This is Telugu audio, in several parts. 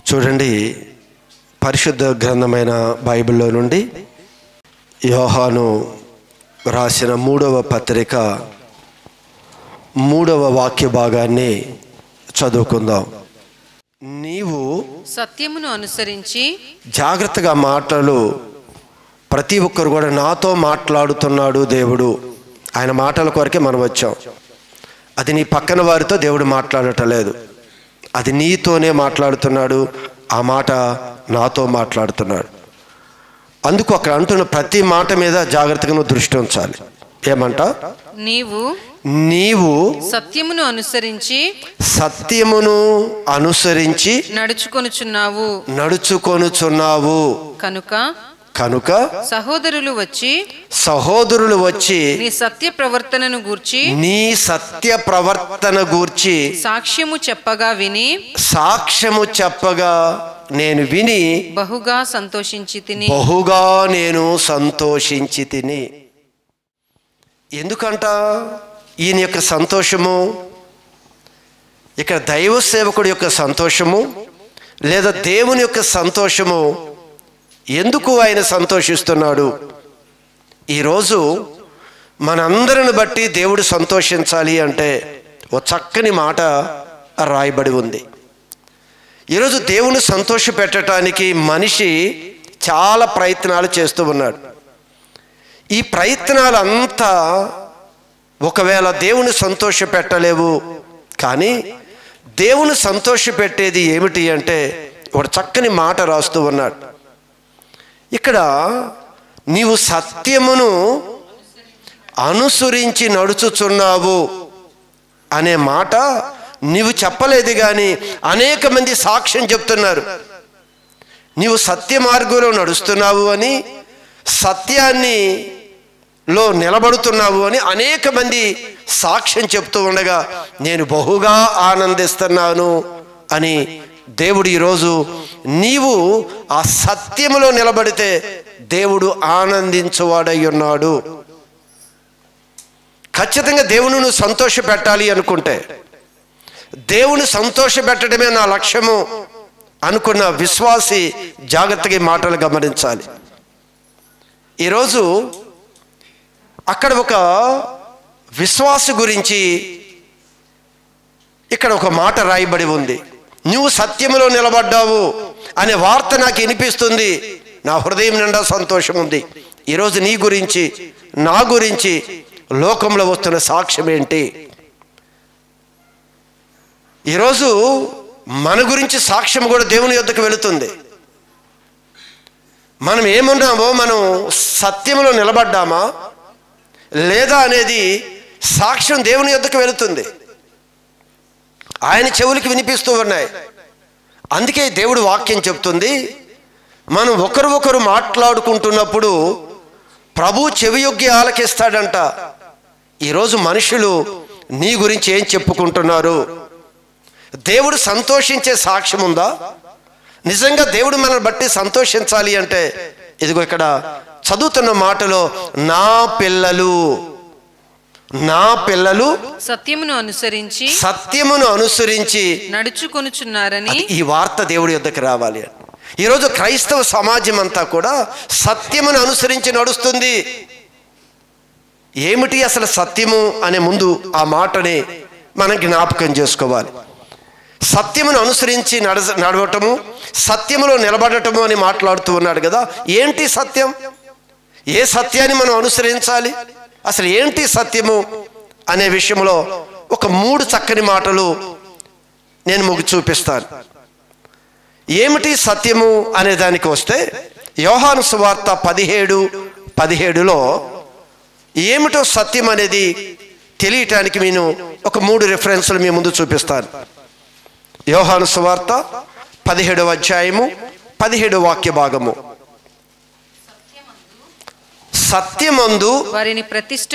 చూడండి, పరిశుద్ధ గ్రంథమైన బైబిల్లో నుండి యోహాను రాసిన 3వ పత్రిక 3వ వాక్య భాగాన్ని చదువుకుందాం. నీవు సత్యమును అనుసరించి, జాగ్రత్తగా మాటలు ప్రతి ఒక్కరు కూడా నాతో మాట్లాడుతున్నాడు దేవుడు. ఆయన మాటల కొరకే మనం వచ్చాం. అది నీ పక్కన వారితో దేవుడు మాట్లాడటలేదు, అది నీతోనే మాట్లాడుతున్నాడు. ఆ మాట నాతో మాట్లాడుతున్నాడు. అందుకు అక్కడ అంటున్న ప్రతి మాట మీద జాగ్రత్తగా నువ్వు దృష్టి ఉంచాలి. ఏమంట? నీవు సత్యమును అనుసరించి నడుచుకొనుచున్నావు కనుక సహోదరులు వచ్చి నీ సత్య ప్రవర్తన గూర్చి సాక్ష్యము చెప్పగా నేను విని బహుగా సంతోషించి తిని. ఎందుకంట ఈయన యొక్క సంతోషము? ఇక్కడ దైవ సేవకుడి యొక్క సంతోషము లేదా దేవుని యొక్క సంతోషము. ఎందుకు ఆయన సంతోషిస్తున్నాడు? ఈరోజు మనందరిని బట్టి దేవుడు సంతోషించాలి అంటే ఓ చక్కని మాట రాయబడి ఉంది. ఈరోజు దేవుని సంతోష పెట్టడానికి మనిషి చాలా ప్రయత్నాలు చేస్తూ ఉన్నాడు. ఈ ప్రయత్నాలంతా ఒకవేళ దేవుని సంతోష పెట్టలేవు. కానీ దేవుని సంతోష పెట్టేది ఏమిటి అంటే ఒక చక్కని మాట రాస్తూ ఉన్నాడు. ఇక్కడ నీవు సత్యమును అనుసరించి నడుచుచున్నావు అనే మాట నీవు చెప్పలేదు, కానీ అనేక మంది సాక్ష్యం చెప్తున్నారు. నీవు సత్య మార్గంలో నడుస్తున్నావు అని, సత్యాన్ని లో నిలబడుతున్నావు అని అనేక మంది సాక్ష్యం చెప్తూ ఉండగా నేను బహుగా ఆనందిస్తున్నాను అని దేవుడు ఈరోజు నీవు ఆ సత్యములో నిలబడితే దేవుడు ఆనందించువాడై ఉన్నాడు. ఖచ్చితంగా దేవుని నువ్వు సంతోష పెట్టాలి అనుకుంటే, దేవుని సంతోష పెట్టడమే నా లక్ష్యము అనుకున్న విశ్వాసి జాగ్రత్తగా మాటలు గమనించాలి. ఈరోజు అక్కడ ఒక విశ్వాసి గురించి ఇక్కడ ఒక మాట రాయబడి ఉంది. నువ్వు సత్యములో నిలబడ్డావు అనే వార్త నాకు వినిపిస్తుంది. నా హృదయం నిండా సంతోషం ఉంది. ఈరోజు నీ గురించి, నా గురించి లోకంలో వస్తున్న సాక్ష్యం ఏంటి? ఈరోజు మన గురించి సాక్ష్యం కూడా దేవుని యొద్దకు వెళుతుంది. మనం ఏమున్నామో, మనం సత్యంలో నిలబడ్డామా లేదా అనేది సాక్ష్యం దేవుని యొద్దకు వెళుతుంది. ఆయన చెవులకి వినిపిస్తూ ఉన్నాయి. అందుకే దేవుడు వాక్యం చెప్తుంది, మనం ఒకరు మాట్లాడుకుంటున్నప్పుడు ప్రభు చెవియొగ్గి ఆలకిస్తాడంట. ఈరోజు మనుషులు నీ గురించి ఏం చెప్పుకుంటున్నారు? దేవుడు సంతోషించే సాక్ష్యం ఉందా? నిజంగా దేవుడు మనల్ని బట్టి సంతోషించాలి అంటే ఇదిగో ఇక్కడ చదువుతున్న మాటలో నా పిల్లలు సత్యమును అనుసరించి నడుచుకొనుచున్నారని ఈ వార్త దేవుడి యొద్దకు రావాలి. ఈరోజు క్రైస్తవ సమాజం అంతా కూడా సత్యమును అనుసరించి నడుస్తుంది. ఏమిటి అసలు సత్యము అనే ముందు ఆ మాటని మనం జ్ఞాపకం చేసుకోవాలి. సత్యమును అనుసరించి నడవటము, సత్యములో నిలబడటము అని మాట్లాడుతూ ఉన్నాడు కదా. ఏంటి సత్యం? ఏ సత్యాన్ని మనం అనుసరించాలి? అసలు ఏంటి సత్యము అనే విషయంలో ఒక 3 చక్కని మాటలు నేను మీకు చూపిస్తాను. ఏమిటి సత్యము అనే దానికి వస్తే యోహాను సువార్త 17:17లో ఏమిటో సత్యం అనేది తెలియటానికి నేను ఒక 3 రిఫరెన్స్లు మీ ముందు చూపిస్తాను. యోహాను సువార్త 17వ అధ్యాయము 17వ వాక్య భాగము. సత్యమందు వారిని ప్రతిష్ఠ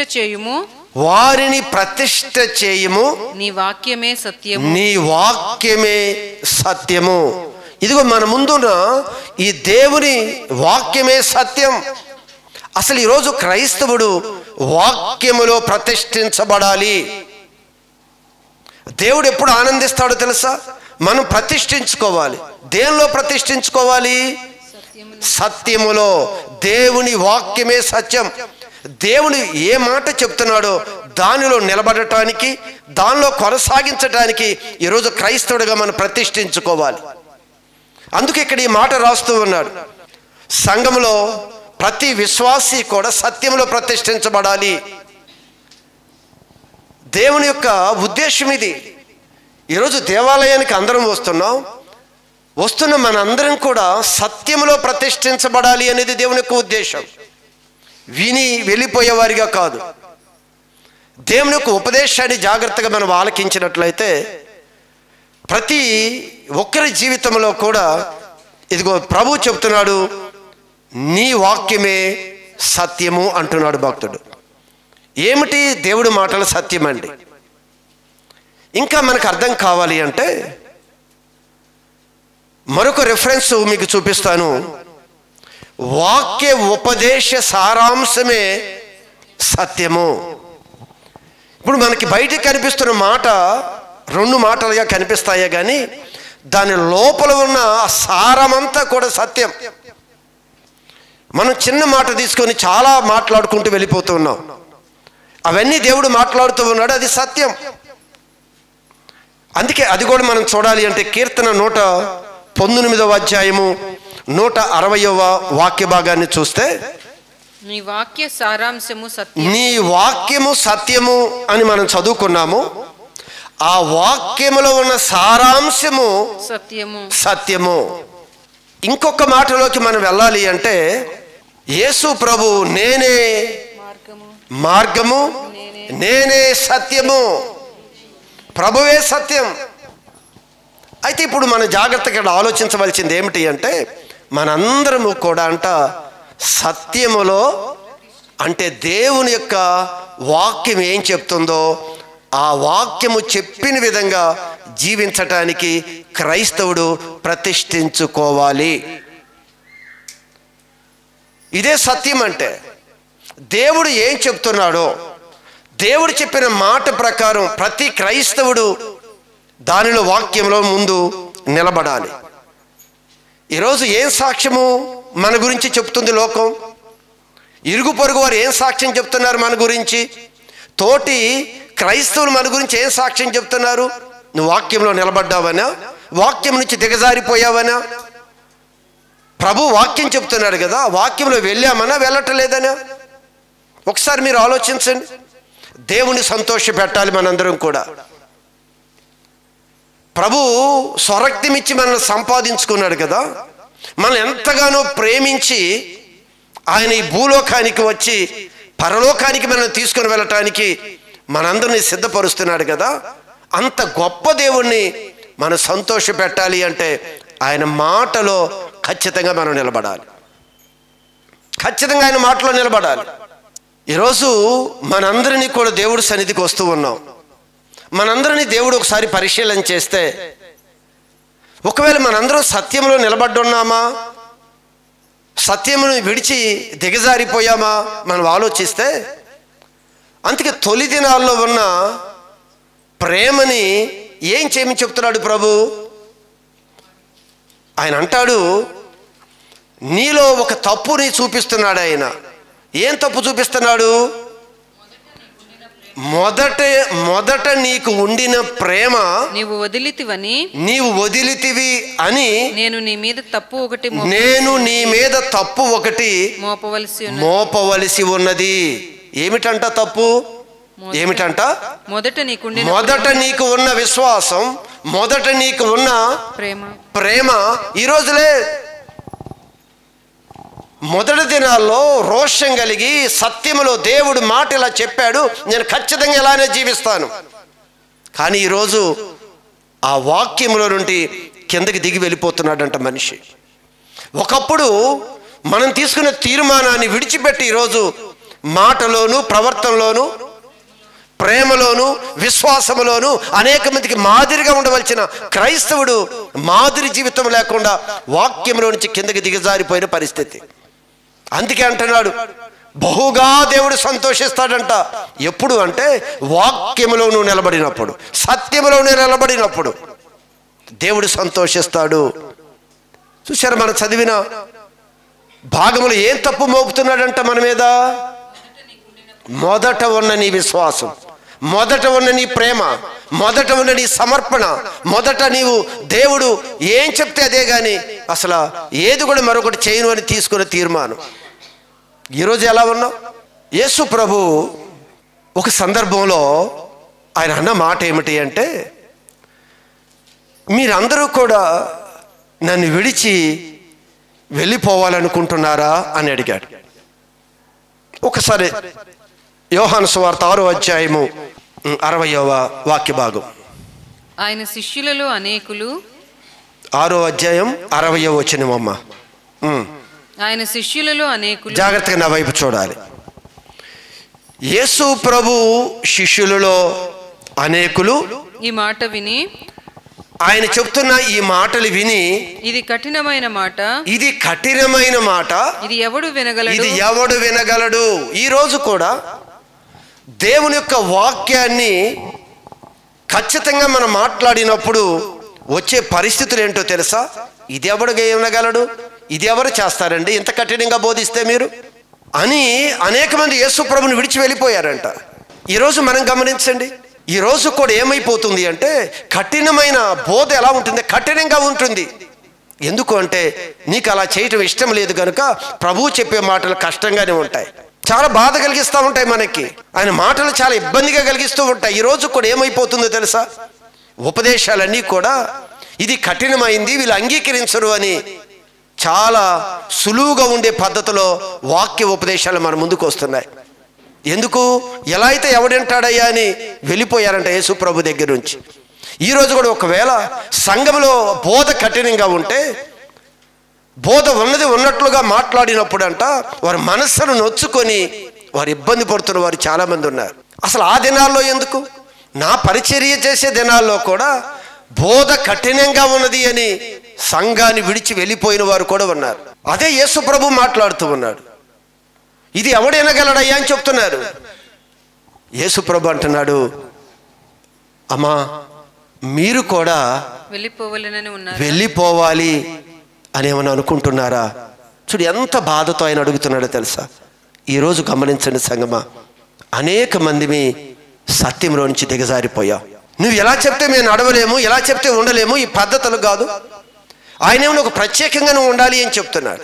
చేయుము, నీ వాక్యమే సత్యము. ఇదిగో మన ముందున్న ఈ దేవుని వాక్యమే సత్యం. అసలు ఈరోజు క్రైస్తవుడు వాక్యములో ప్రతిష్ఠించబడాలి. దేవుడు ఎప్పుడు ఆనందిస్తాడో తెలుసా? మనం ప్రతిష్ఠించుకోవాలి. దేనిలో ప్రతిష్ఠించుకోవాలి? సత్యములో. దేవుని వాక్యమే సత్యం. దేవుని ఏ మాట చెప్తున్నాడో దానిలో నిలబడటానికి, దానిలో కొనసాగించడానికి ఈరోజు క్రైస్తవుడిగా మనం ప్రతిష్ఠించుకోవాలి. అందుకే ఇక్కడ ఈ మాట రాస్తూ ఉన్నాడు, సంఘంలో ప్రతి విశ్వాసి కూడా సత్యంలో ప్రతిష్ఠించబడాలి. దేవుని యొక్క ఉద్దేశం ఇది. ఈరోజు దేవాలయానికి అందరం వస్తున్న మనందరం కూడా సత్యంలో ప్రతిష్ఠించబడాలి అనేది దేవుని యొక్క ఉద్దేశం. విని వెళ్ళిపోయేవారిగా కాదు. దేవుని యొక్క ఉపదేశాన్ని జాగ్రత్తగా మనం ఆలకించినట్లయితే ప్రతి ఒక్కరి జీవితంలో కూడా ఇదిగో ప్రభు చెప్తున్నాడు, నీ వాక్యమే సత్యము అంటున్నాడు భక్తుడు. ఏమిటి దేవుడి మాటలు సత్యం అండి? ఇంకా మనకు అర్థం కావాలి అంటే మరొక రెఫరెన్స్ మీకు చూపిస్తాను. వాక్య ఉపదేశ సారాంశమే సత్యము. ఇప్పుడు మనకి బయటికి కనిపిస్తున్న మాట రెండు మాటలుగా కనిపిస్తాయే కానీ దాని లోపల ఉన్న సారమంతా కూడా సత్యం. మనం చిన్న మాట తీసుకొని చాలా మాట్లాడుకుంటూ వెళ్ళిపోతూ ఉన్నాం. అవన్నీ దేవుడు మాట్లాడుతూ ఉన్నాడు, అది సత్యం. అందుకే అది కూడా మనం చూడాలి అంటే కీర్తన 119వ అధ్యాయము 160వ వాక్య భాగాన్ని చూస్తే, నీ వాక్య సారాంశము సత్యం, నీ వాక్యము సత్యము అని మనం చదువుకున్నాము. ఆ వాక్యములో ఉన్న సారాంశము సత్యము. ఇంకొక మాటలోకి మనం వెళ్ళాలి అంటే యేసు ప్రభు నేనే మార్గము, నేనే సత్యము, ప్రభువే సత్యం. అయితే ఇప్పుడు మనం జాగ్రత్తగా ఆలోచించవలసింది ఏమిటి అంటే మనందరము కూడా సత్యములో అంటే దేవుని యొక్క వాక్యం ఏం చెప్తుందో ఆ వాక్యము చెప్పిన విధంగా జీవించటానికి క్రైస్తవుడు ప్రతిష్ఠించుకోవాలి. ఇదే సత్యం అంటే. దేవుడు ఏం చెప్తున్నాడో దేవుడు చెప్పిన మాట ప్రకారం ప్రతి క్రైస్తవుడు దానిలో వాక్యంలో ముందు నిలబడాలి. ఈరోజు ఏం సాక్ష్యము మన గురించి చెప్తుంది లోకం? ఇరుగు పొరుగు వారు ఏం సాక్ష్యం చెప్తున్నారు మన గురించి? తోటి క్రైస్తవులు మన గురించి ఏం సాక్ష్యం చెప్తున్నారు? నువ్వు వాక్యంలో నిలబడ్డావనా? వాక్యం నుంచి దిగజారిపోయావనా? ప్రభు వాక్యం చెప్తున్నాడు కదా, వాక్యంలో వెళ్ళామనా వెళ్ళటలేదనా? ఒకసారి మీరు ఆలోచించండి. దేవుని సంతోష పెట్టాలి మనందరం కూడా. ప్రభు స్వరక్తిమిచ్చి మనల్ని సంపాదించుకున్నాడు కదా, మనం ఎంతగానో ప్రేమించి ఆయన ఈ భూలోకానికి వచ్చి పరలోకానికి మనల్ని తీసుకుని వెళ్ళటానికి మనందరినీ సిద్ధపరుస్తున్నాడు కదా. అంత గొప్ప దేవుణ్ణి మనం సంతోష పెట్టాలి అంటే ఆయన మాటలో ఖచ్చితంగా మనం నిలబడాలి. ఖచ్చితంగా ఆయన మాటలో నిలబడాలి. ఈరోజు మనందరినీ కూడా దేవుడి సన్నిధికి వస్తూ ఉన్నాం. మనందరినీ దేవుడు ఒకసారి పరిశీలన చేస్తే ఒకవేళ మనందరం సత్యంలో నిలబడ్డున్నామా, సత్యమును విడిచి దిగజారిపోయామా మనం ఆలోచిస్తే, అందుకే తొలి దినాల్లో ఉన్న ప్రేమని ఏం చేయమని చెప్తున్నాడు ప్రభు? ఆయన అంటాడు, నీలో ఒక తప్పుని చూపిస్తున్నాడు ఆయన. ఏం తప్పు చూపిస్తున్నాడు? మొదట నీకు ఉండిన ప్రేమ నీవు వదిలితివి అని నేను నీ మీద తప్పు ఒకటి మోపవలసి ఉన్నది. ఏమిటంట తప్పు? ఏమిటంట? మొదట నీకు ఉన్న విశ్వాసం, మొదట నీకు ఉన్న ప్రేమ ఈ రోజులే. మొదటి దినాల్లో రోషం కలిగి సత్యములో దేవుడు మాట ఇలా చెప్పాడు, నేను ఖచ్చితంగా ఇలానే జీవిస్తాను. కానీ ఈరోజు ఆ వాక్యములో నుండి కిందకి దిగి వెళ్ళిపోతున్నాడంట మనిషి. ఒకప్పుడు మనం తీసుకున్న తీర్మానాన్ని విడిచిపెట్టి ఈరోజు మాటలోను, ప్రవర్తనలోను, ప్రేమలోను, విశ్వాసములోను అనేక మందికి మాదిరిగా ఉండవలసిన క్రైస్తవుడు మాదిరి జీవితం లేకుండా వాక్యంలో నుంచి కిందకి దిగజారిపోయిన పరిస్థితి. అందుకే అంటున్నాడు, బహుగా దేవుడు సంతోషిస్తాడంట. ఎప్పుడు అంటే వాక్యములో నువ్వు నిలబడినప్పుడు, సత్యములో నువ్వు నిలబడినప్పుడు. దేవుడు సంతోషిస్తాడు. చూశారు, మనం చదివిన భాగములు ఏం తప్పు మోపుతున్నాడంట మన మీద? మొదట ఉన్న నీ విశ్వాసం, మొదట ఉన్న నీ ప్రేమ, మొదట ఉన్న నీ సమర్పణ, మొదట నీవు దేవుడు ఏం చెప్తే అదే కానీ అసలు ఏది కూడా మరొకటి చేయను అని తీసుకునే తీర్మానం. ఈరోజు ఎలా ఉన్నావు? యేసు ప్రభు ఒక సందర్భంలో ఆయన అన్న మాట ఏమిటి అంటే, మీరందరూ కూడా నన్ను విడిచి వెళ్ళిపోవాలనుకుంటున్నారా అని అడిగాడు. ఒకసారి యోహాను సువార్త 6వ అధ్యాయము 60వ వాక్య భాగం. ఆయన శిష్యులలో అనేకులు 6వ అధ్యాయం 60వ వచనం అమ్మ. ఆయన శిష్యులలో అనేకులు, జాగ్రత్తగా నా వైపు చూడాలి. యేసు ప్రభు శిష్యులలో అనేకులు ఈ మాట విని, ఆయన చెప్తున్న ఈ మాటలు విని, ఇది కఠినమైన మాట, ఇది కఠినమైన మాట, ఇది ఎవడు వినగలడు, ఇది ఎవడు వినగలడు. ఈరోజు కూడా దేవుని యొక్క వాక్యాన్ని ఖచ్చితంగా మనం మాట్లాడినప్పుడు వచ్చే పరిస్థితులు ఏంటో తెలుసా? ఇది ఎవడు వినగలడు, ఇది ఎవరు చేస్తారండి ఇంత కఠినంగా బోధిస్తే మీరు అని అనేక మంది యేసు ప్రభుని విడిచి వెళ్ళిపోయారంట. ఈరోజు మనం గమనించండి, ఈరోజు కూడా ఏమైపోతుంది అంటే కఠినమైన బోధ ఎలా ఉంటుంది? కఠినంగా ఉంటుంది. ఎందుకు అంటే నీకు అలా చేయటం ఇష్టం లేదు కనుక ప్రభువు చెప్పే మాటలు కష్టంగానే ఉంటాయి, చాలా బాధ కలిగిస్తూ ఉంటాయి మనకి. ఆయన మాటలు చాలా ఇబ్బందిగా కలిగిస్తూ ఉంటాయి. ఈరోజు కూడా ఏమైపోతుందో తెలుసా? ఉపదేశాలన్నీ కూడా ఇది కఠినమైంది, వీళ్ళు అంగీకరించరు అని చాలా సులువుగా ఉండే పద్ధతిలో వాక్య ఉపదేశాలు మన ముందుకు వస్తున్నాయి. ఎందుకు? ఎలా అయితే ఎవడంటాడయ్యా అని వెళ్ళిపోయారంట యేసు ప్రభు దగ్గర నుంచి. ఈరోజు కూడా ఒకవేళ సంఘంలో బోధ కఠినంగా ఉంటే, బోధ ఉన్నది ఉన్నట్లుగా మాట్లాడినప్పుడు అంట వారి మనస్సును నొచ్చుకొని వారు ఇబ్బంది పడుతున్న వారు చాలామంది ఉన్నారు. అసలు ఆ దినాల్లో ఎందుకు, నా పరిచర్య చేసే దినాల్లో కూడా బోధ కఠినంగా ఉన్నది అని సంఘాన్ని విడిచి వెళ్ళిపోయిన వారు కూడా ఉన్నారు. అదే యేసు ప్రభు మాట్లాడుతూ ఉన్నాడు. ఇది ఎవడైనగలడయ్యా అని చెప్తున్నారు. యేసు ప్రభు అంటున్నాడు, అమ్మా మీరు కూడా వెళ్ళిపోవాలి అని ఏమన్నా అనుకుంటున్నారా? చూడు ఎంత బాధతో ఆయన అడుగుతున్నాడో తెలుసా? ఈరోజు గమనించండి సంగమా, అనేక మంది సత్యంలో నుంచి దిగజారిపోయాం. నువ్వు ఎలా చెప్తే మేము నడవలేము, ఎలా చెప్తే ఉండలేము, ఈ పద్ధతులు కాదు. ఆయన ఏమో ఒక ప్రత్యేకంగా నువ్వు ఉండాలి అని చెప్తున్నాడు,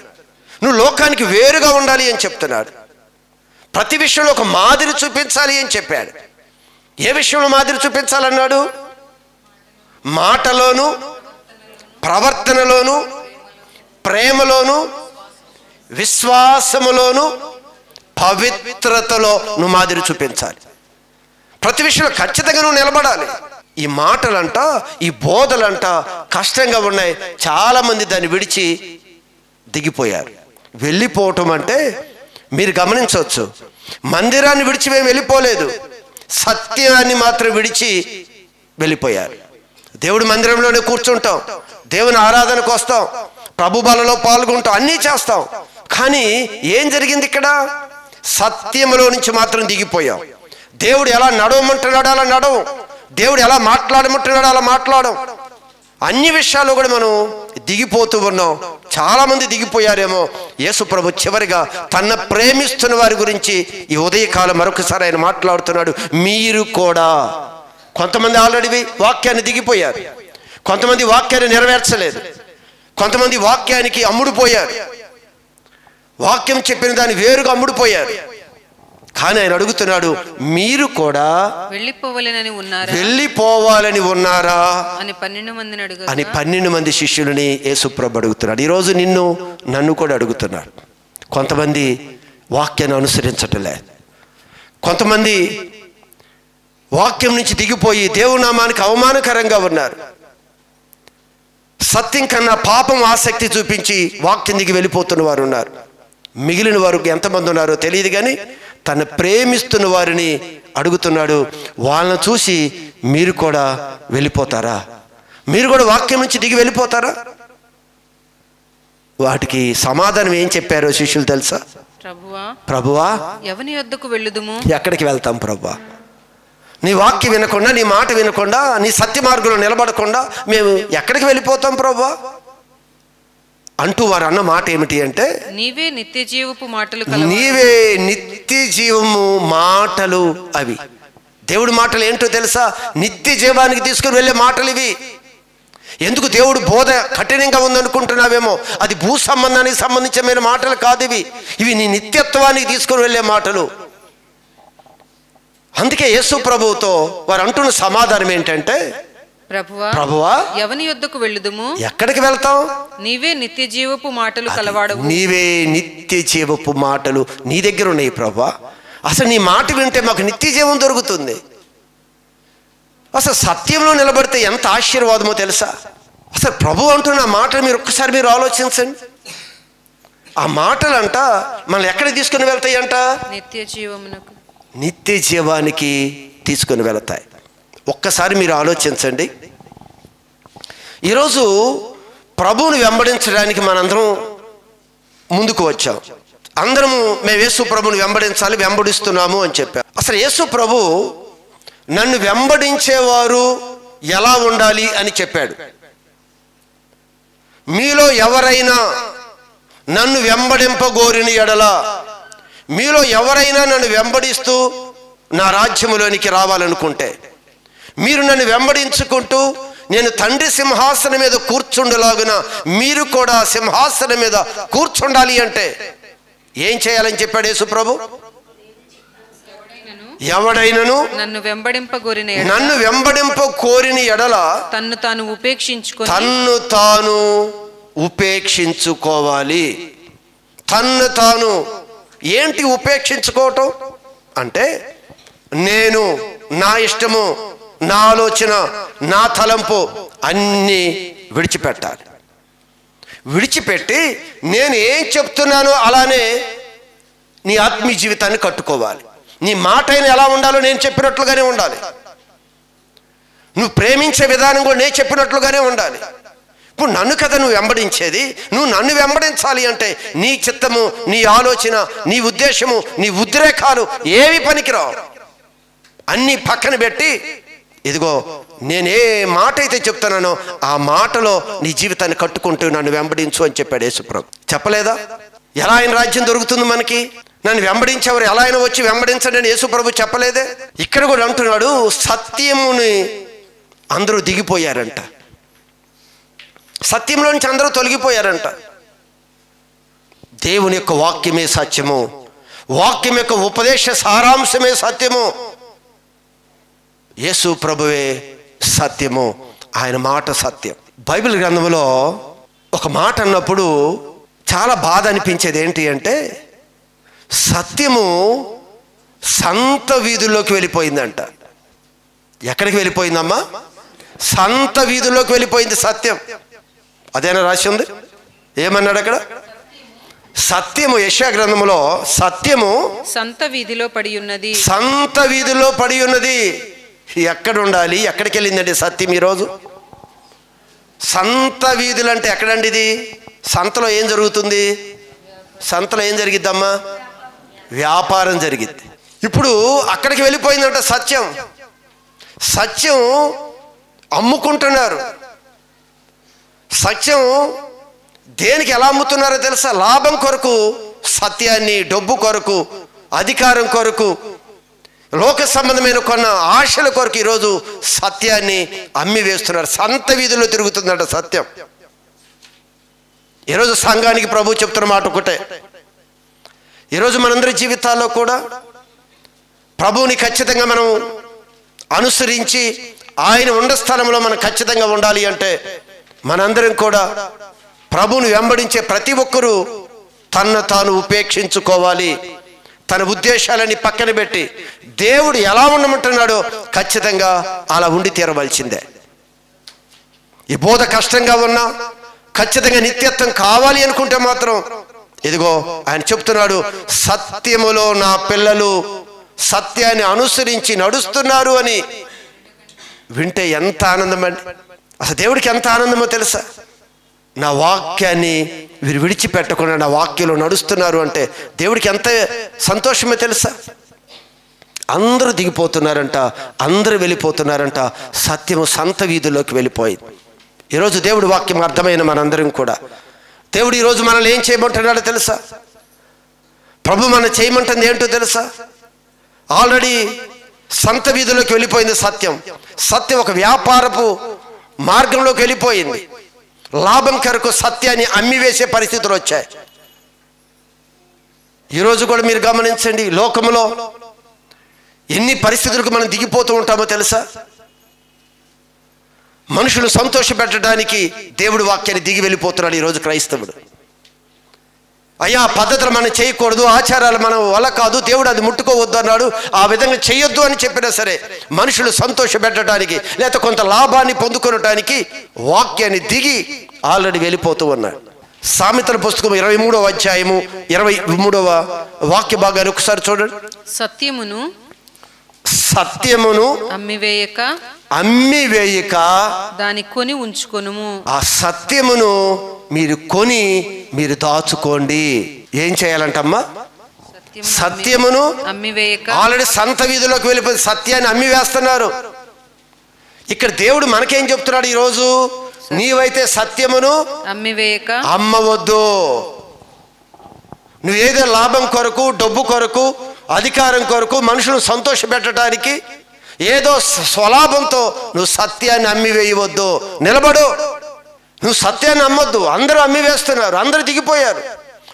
నువ్వు లోకానికి వేరుగా ఉండాలి అని చెప్తున్నాడు. ప్రతి విషయంలో ఒక మాదిరి చూపించాలి అని చెప్పాడు. ఏ విషయంలో మాదిరి చూపించాలన్నాడు? మాటలోను, ప్రవర్తనలోను, ప్రేమలోను, విశ్వాసములోను, పవిత్రతలో నువ్వు మాదిరి చూపించాలి. ప్రతి విషయంలో ఖచ్చితంగా నువ్వు నిలబడాలి. ఈ మాటలంట, ఈ బోధలంట కష్టంగా ఉన్నాయి. చాలామంది దాన్ని విడిచి దిగిపోయారు. వెళ్ళిపోవటం అంటే మీరు గమనించవచ్చు, మందిరాన్ని విడిచి మేము వెళ్ళిపోలేదు, సత్యాన్ని మాత్రం విడిచి వెళ్ళిపోయారు. దేవుడి మందిరంలోనే కూర్చుంటాం, దేవుని ఆరాధనకు వస్తాం, ప్రభు బలలో పాల్గొంటాం, అన్నీ చేస్తాం. కానీ ఏం జరిగింది ఇక్కడ? సత్యములో నుంచి మాత్రం దిగిపోయాం. దేవుడు ఎలా నడవమంటున్నాడో అలా నడవం, దేవుడు ఎలా మాట్లాడమంటున్నాడో అలా మాట్లాడం. అన్ని విషయాల్లో కూడా మనం దిగిపోతూ ఉన్నాం. చాలామంది దిగిపోయారేమో. యేసు ప్రభు చివరిగా తన ప్రేమిస్తున్న వారి గురించి ఈ ఉదయకాలం మరొకసారి ఆయన మాట్లాడుతున్నాడు. మీరు కూడా, కొంతమంది ఆల్రెడీ వాక్యాన్ని దిగిపోయారు, కొంతమంది వాక్యాన్ని నెరవేర్చలేదు, కొంతమంది వాక్యానికి అమ్ముడుపోయారు, వాక్యం చెప్పిన దాన్ని వేరుగా అమ్ముడుపోయారు. కానీ ఆయన అడుగుతున్నాడు, మీరు కూడా వెళ్ళిపోవాలని ఉన్నారా అని 12 మంది శిష్యులని యేసు ప్రభు అడుగుతున్నాడు. ఈరోజు నిన్ను నన్ను కూడా అడుగుతున్నాడు. కొంతమంది వాక్యాన్ని అనుసరించటలే, కొంతమంది వాక్యం నుంచి దిగిపోయి దేవుని నామానికి అవమానకరంగా ఉన్నారు. సత్యం కన్నా పాపం ఆసక్తి చూపించి వాక్యం దిగి వెళ్ళిపోతున్న వారు ఉన్నారు. మిగిలిన వారు ఎంతమంది ఉన్నారో తెలియదు, కానీ తను ప్రేమిస్తున్న వారిని అడుగుతున్నాడు, వాళ్ళని చూసి మీరు కూడా వెళ్ళిపోతారా? మీరు కూడా వాక్యం నుంచి దిగి వెళ్ళిపోతారా? వాటికి సమాధానం ఏం చెప్పారో శిష్యులు తెలుసా? ప్రభువా ఎవని యొద్దకు వెళ్ళుదుము? ఎక్కడికి వెళ్తాం ప్రభువా? నీ వాక్యం వినకుండా, నీ మాట వినకుండా, నీ సత్య మార్గంలో నిలబడకుండా మేము ఎక్కడికి వెళ్ళిపోతాం ప్రభువా అంటూ వారు అన్న మాట ఏమిటి అంటే, నీవే నిత్య జీవపు మాటలు నీవే నిత్య జీవము మాటలు. అవి దేవుడి మాటలు ఏంటో తెలుసా? నిత్య జీవానికి తీసుకుని వెళ్ళే మాటలు ఇవి. ఎందుకు దేవుడు బోధ కఠినంగా ఉందనుకుంటున్నావేమో, అది భూ సంబంధానికి సంబంధించిన మాటలు కాదు ఇవి. ఇవి నీ నిత్యత్వానికి తీసుకుని వెళ్ళే మాటలు. అందుకే యేసు ప్రభువుతో వారు అంటున్న సమాధానం ఏంటంటే, ప్రభువా ఎవని యొద్దకు వెళ్ళుదుము? ఎక్కడికి వెళ్తాం? నీవే నిత్య జీవపు మాటలు కలవాడవు. నీవే నిత్య జీవపు మాటలు నీ దగ్గర ఉన్నాయి ప్రభువా. అసలు నీ మాట వింటే మాకు నిత్య జీవం దొరుకుతుంది. అసలు సత్యంలో నిలబడితే ఎంత ఆశీర్వాదమో తెలుసా? అసలు ప్రభు అంటున్న మాటలు మీరు ఒక్కసారి ఆలోచించండి. ఆ మాటలంట మనల్ని ఎక్కడికి తీసుకుని వెళ్తాయి అంట? నిత్య జీవమునకు, నిత్య జీవానికి తీసుకుని వెళతాయి. ఒక్కసారి మీరు ఆలోచించండి. ఈరోజు ప్రభువుని వెంబడించడానికి మనందరం ముందుకు వచ్చాం. అందరము మేము యేసు ప్రభుని వెంబడించాలి, వెంబడిస్తున్నాము అని చెప్పారు. అసలు యేసు ప్రభు నన్ను వెంబడించేవారు ఎలా ఉండాలి అని చెప్పాడు. మీలో ఎవరైనా నన్ను వెంబడింపగోరిన ఎడల, మీలో ఎవరైనా నన్ను వెంబడిస్తూ నా రాజ్యములోనికి రావాలనుకుంటే, మీరు నన్ను వెంబడించుకుంటూ నేను తండ్రి సింహాసనం మీద కూర్చుండలాగున మీరు కూడా సింహాసనం మీద కూర్చుండాలి అంటే ఏం చేయాలని చెప్పాడు యేసు ప్రభు? ఎవడైనను నన్ను వెంబడింప కోరిన ఎడల తన్ను తాను ఉపేక్షించుకోవాలి. తన్ను తాను ఏంటి ఉపేక్షించుకోవటం అంటే, నేను నా ఇష్టము, నా ఆలోచన, నా తలంపు అన్నీ విడిచిపెట్టాలి. విడిచిపెట్టి నేను ఏం చెప్తున్నానో అలానే నీ ఆత్మీయ జీవితాన్ని కట్టుకోవాలి. నీ మాట అయినా ఎలా ఉండాలో నేను చెప్పినట్లుగానే ఉండాలి. నువ్వు ప్రేమించే విధానం కూడా నేను చెప్పినట్లుగానే ఉండాలి. ఇప్పుడు నన్ను కదా నువ్వు వెంబడించేది. నువ్వు నన్ను వెంబడించాలి అంటే నీ చిత్తము, నీ ఆలోచన, నీ ఉద్దేశము, నీ ఉద్రేకాలు ఏవి పనికిరావు. అన్నీ పక్కన పెట్టి, ఇదిగో నేను ఏ మాట అయితే చెప్తున్నానో ఆ మాటలో నీ జీవితాన్ని కట్టుకుంటూ నన్ను వెంబడించు అని చెప్పాడు యేసుప్రభు. చెప్పలేదా? ఎలా ఆయన రాజ్యం దొరుకుతుంది మనకి? నన్ను వెంబడించేవారు ఎలా అయినా వచ్చి వెంబడించండి అని యేసుప్రభు చెప్పలేదే? ఇక్కడ కూడా అంటున్నాడు, సత్యముని అందరూ దిగిపోయారంట. సత్యంలో నుంచి అందరూ తొలగిపోయారంట. దేవుని యొక్క వాక్యమే సత్యము, వాక్యం యొక్క ఉపదేశ సారాంశమే సత్యము, యేసు ప్రభువే సత్యము, ఆయన మాట సత్యం. బైబిల్ గ్రంథంలో ఒక మాట అన్నప్పుడు చాలా బాధ అనిపించేది ఏంటి అంటే, సత్యము సంత వీధుల్లోకి వెళ్ళిపోయిందంట. ఎక్కడికి వెళ్ళిపోయిందమ్మా? సంత వీధుల్లోకి వెళ్ళిపోయింది సత్యం. అదేనా రాసి ఉంది? ఏమన్నాడు అక్కడ? సత్యము, యెషయా గ్రంథములో సత్యము సంత వీధిలో పడి ఉన్నది. సంత వీధిలో పడి ఉన్నది. ఎక్కడ ఉండాలి? ఎక్కడికి వెళ్ళిందండి సత్యం ఈరోజు? సంత వీధులు అంటే ఎక్కడండి ఇది? సంతలో ఏం జరుగుతుంది? సంతలో ఏం జరిగిద్దమ్మా? వ్యాపారం జరిగిద్ది. ఇప్పుడు అక్కడికి వెళ్ళిపోయిందంట సత్యం. సత్యం అమ్ముకుంటున్నారు. సత్యం దేనికి ఎలా అమ్ముతున్నారో తెలుసా? లాభం కొరకు సత్యాన్ని, డబ్బు కొరకు, అధికారం కొరకు, లోక సంబంధమైన కొన్న ఆశల కొరకు ఈరోజు సత్యాన్ని అమ్మి వేస్తున్నారు. సంత వీధుల్లో తిరుగుతుందట సత్యం. ఈరోజు సంఘానికి ప్రభు చెప్తున్న మాట ఒకటే, ఈరోజు మనందరి జీవితాల్లో కూడా ప్రభువుని ఖచ్చితంగా మనం అనుసరించి ఆయన ఉన్న స్థలంలో మనం ఖచ్చితంగా ఉండాలి అంటే మనందరం కూడా ప్రభువుని వెంబడించే ప్రతి ఒక్కరూ తన్ను తాను ఉపేక్షించుకోవాలి. తన ఉద్దేశాలని పక్కన పెట్టి దేవుడు ఎలా ఉండమంటున్నాడో ఖచ్చితంగా అలా ఉండి తీరవలసిందే. ఈ బోధ కష్టంగా ఉన్నా ఖచ్చితంగా నిత్యత్వం కావాలి అనుకుంటే మాత్రం ఇదిగో ఆయన చెప్తున్నాడు, సత్యములో నా పిల్లలు సత్యాన్ని అనుసరించి నడుస్తున్నారు అని వింటే ఎంత ఆనందం అండి. అసలు దేవుడికి ఎంత ఆనందమో తెలుసా? నా వాక్యాన్ని వీరు విడిచిపెట్టకుండా నా వాక్యంలో నడుస్తున్నారు అంటే దేవుడికి ఎంత సంతోషమో తెలుసా? అందరూ దిగిపోతున్నారంట, అందరూ వెళ్ళిపోతున్నారంట. సత్యము సంత వీధుల్లోకి వెళ్ళిపోయింది. ఈరోజు దేవుడి వాక్యం అర్థమైన మనందరం కూడా, దేవుడు ఈరోజు మనల్ని ఏం చేయమంటున్నాడో తెలుసా? ప్రభు మనం చేయమంటుంది ఏంటో తెలుసా? ఆల్రెడీ సంత వీధుల్లోకి వెళ్ళిపోయింది సత్యం. సత్యం ఒక వ్యాపారపు మార్గంలోకి వెళ్ళిపోయింది. లాభం కొరకు సత్యాన్ని అమ్మివేసే పరిస్థితులు వచ్చాయి. ఈరోజు కూడా మీరు గమనించండి, లోకంలో ఎన్ని పరిస్థితులకు మనం దిగిపోతూ ఉంటామో తెలుసా? మనుషులు సంతోషపెట్టడానికి దేవుడి వాక్యాన్ని దిగి వెళ్ళిపోతున్నాడు ఈరోజు క్రైస్తవుడు. అయ్యా, పద్ధతులు మనం చేయకూడదు, ఆచారాలు మనం వల్ల కాదు, దేవుడు అది ముట్టుకోవద్దు అన్నాడు, ఆ విధంగా చేయొద్దు అని చెప్పినా సరే మనుషులు సంతోషపెట్టడానికి లేకపోతే కొంత లాభాన్ని పొందుకొనటానికి వాక్యాన్ని దిగి ఆల్రెడీ వెళ్ళిపోతూ ఉన్నాడు. సామెతల పుస్తకం 23వ అధ్యాయము 23వ వాక్య భాగాన్ని ఒకసారి చూడండి. సత్యమును అమ్మివేయక దాన్ని కొని ఉంచుకొనుము. ఆ సత్యమును మీరు కొని మీరు దాచుకోండి. ఏం చేయాలంటమ్మా? సత్యమును అమ్మివేయక. ఆల్రెడీ సంత వీధిలోకి వెళ్ళిపోయి సత్యాన్ని అమ్మి వేస్తున్నారు. ఇక్కడ దేవుడు మనకేం చెప్తున్నాడు ఈరోజు? నీవైతే సత్యమును అమ్మివేయక అమ్మవద్దు. నువ్వేదో లాభం కొరకు, డబ్బు కొరకు, అధికారం కొరకు, మనుషులను సంతోషపెట్టడానికి ఏదో స్వలాభంతో నువ్వు సత్యాన్ని అమ్మివేయవద్దు. నిలబడు. నువ్వు సత్యాన్ని అమ్మొద్దు. అందరూ అమ్మివేస్తున్నారు, అందరూ దిగిపోయారు.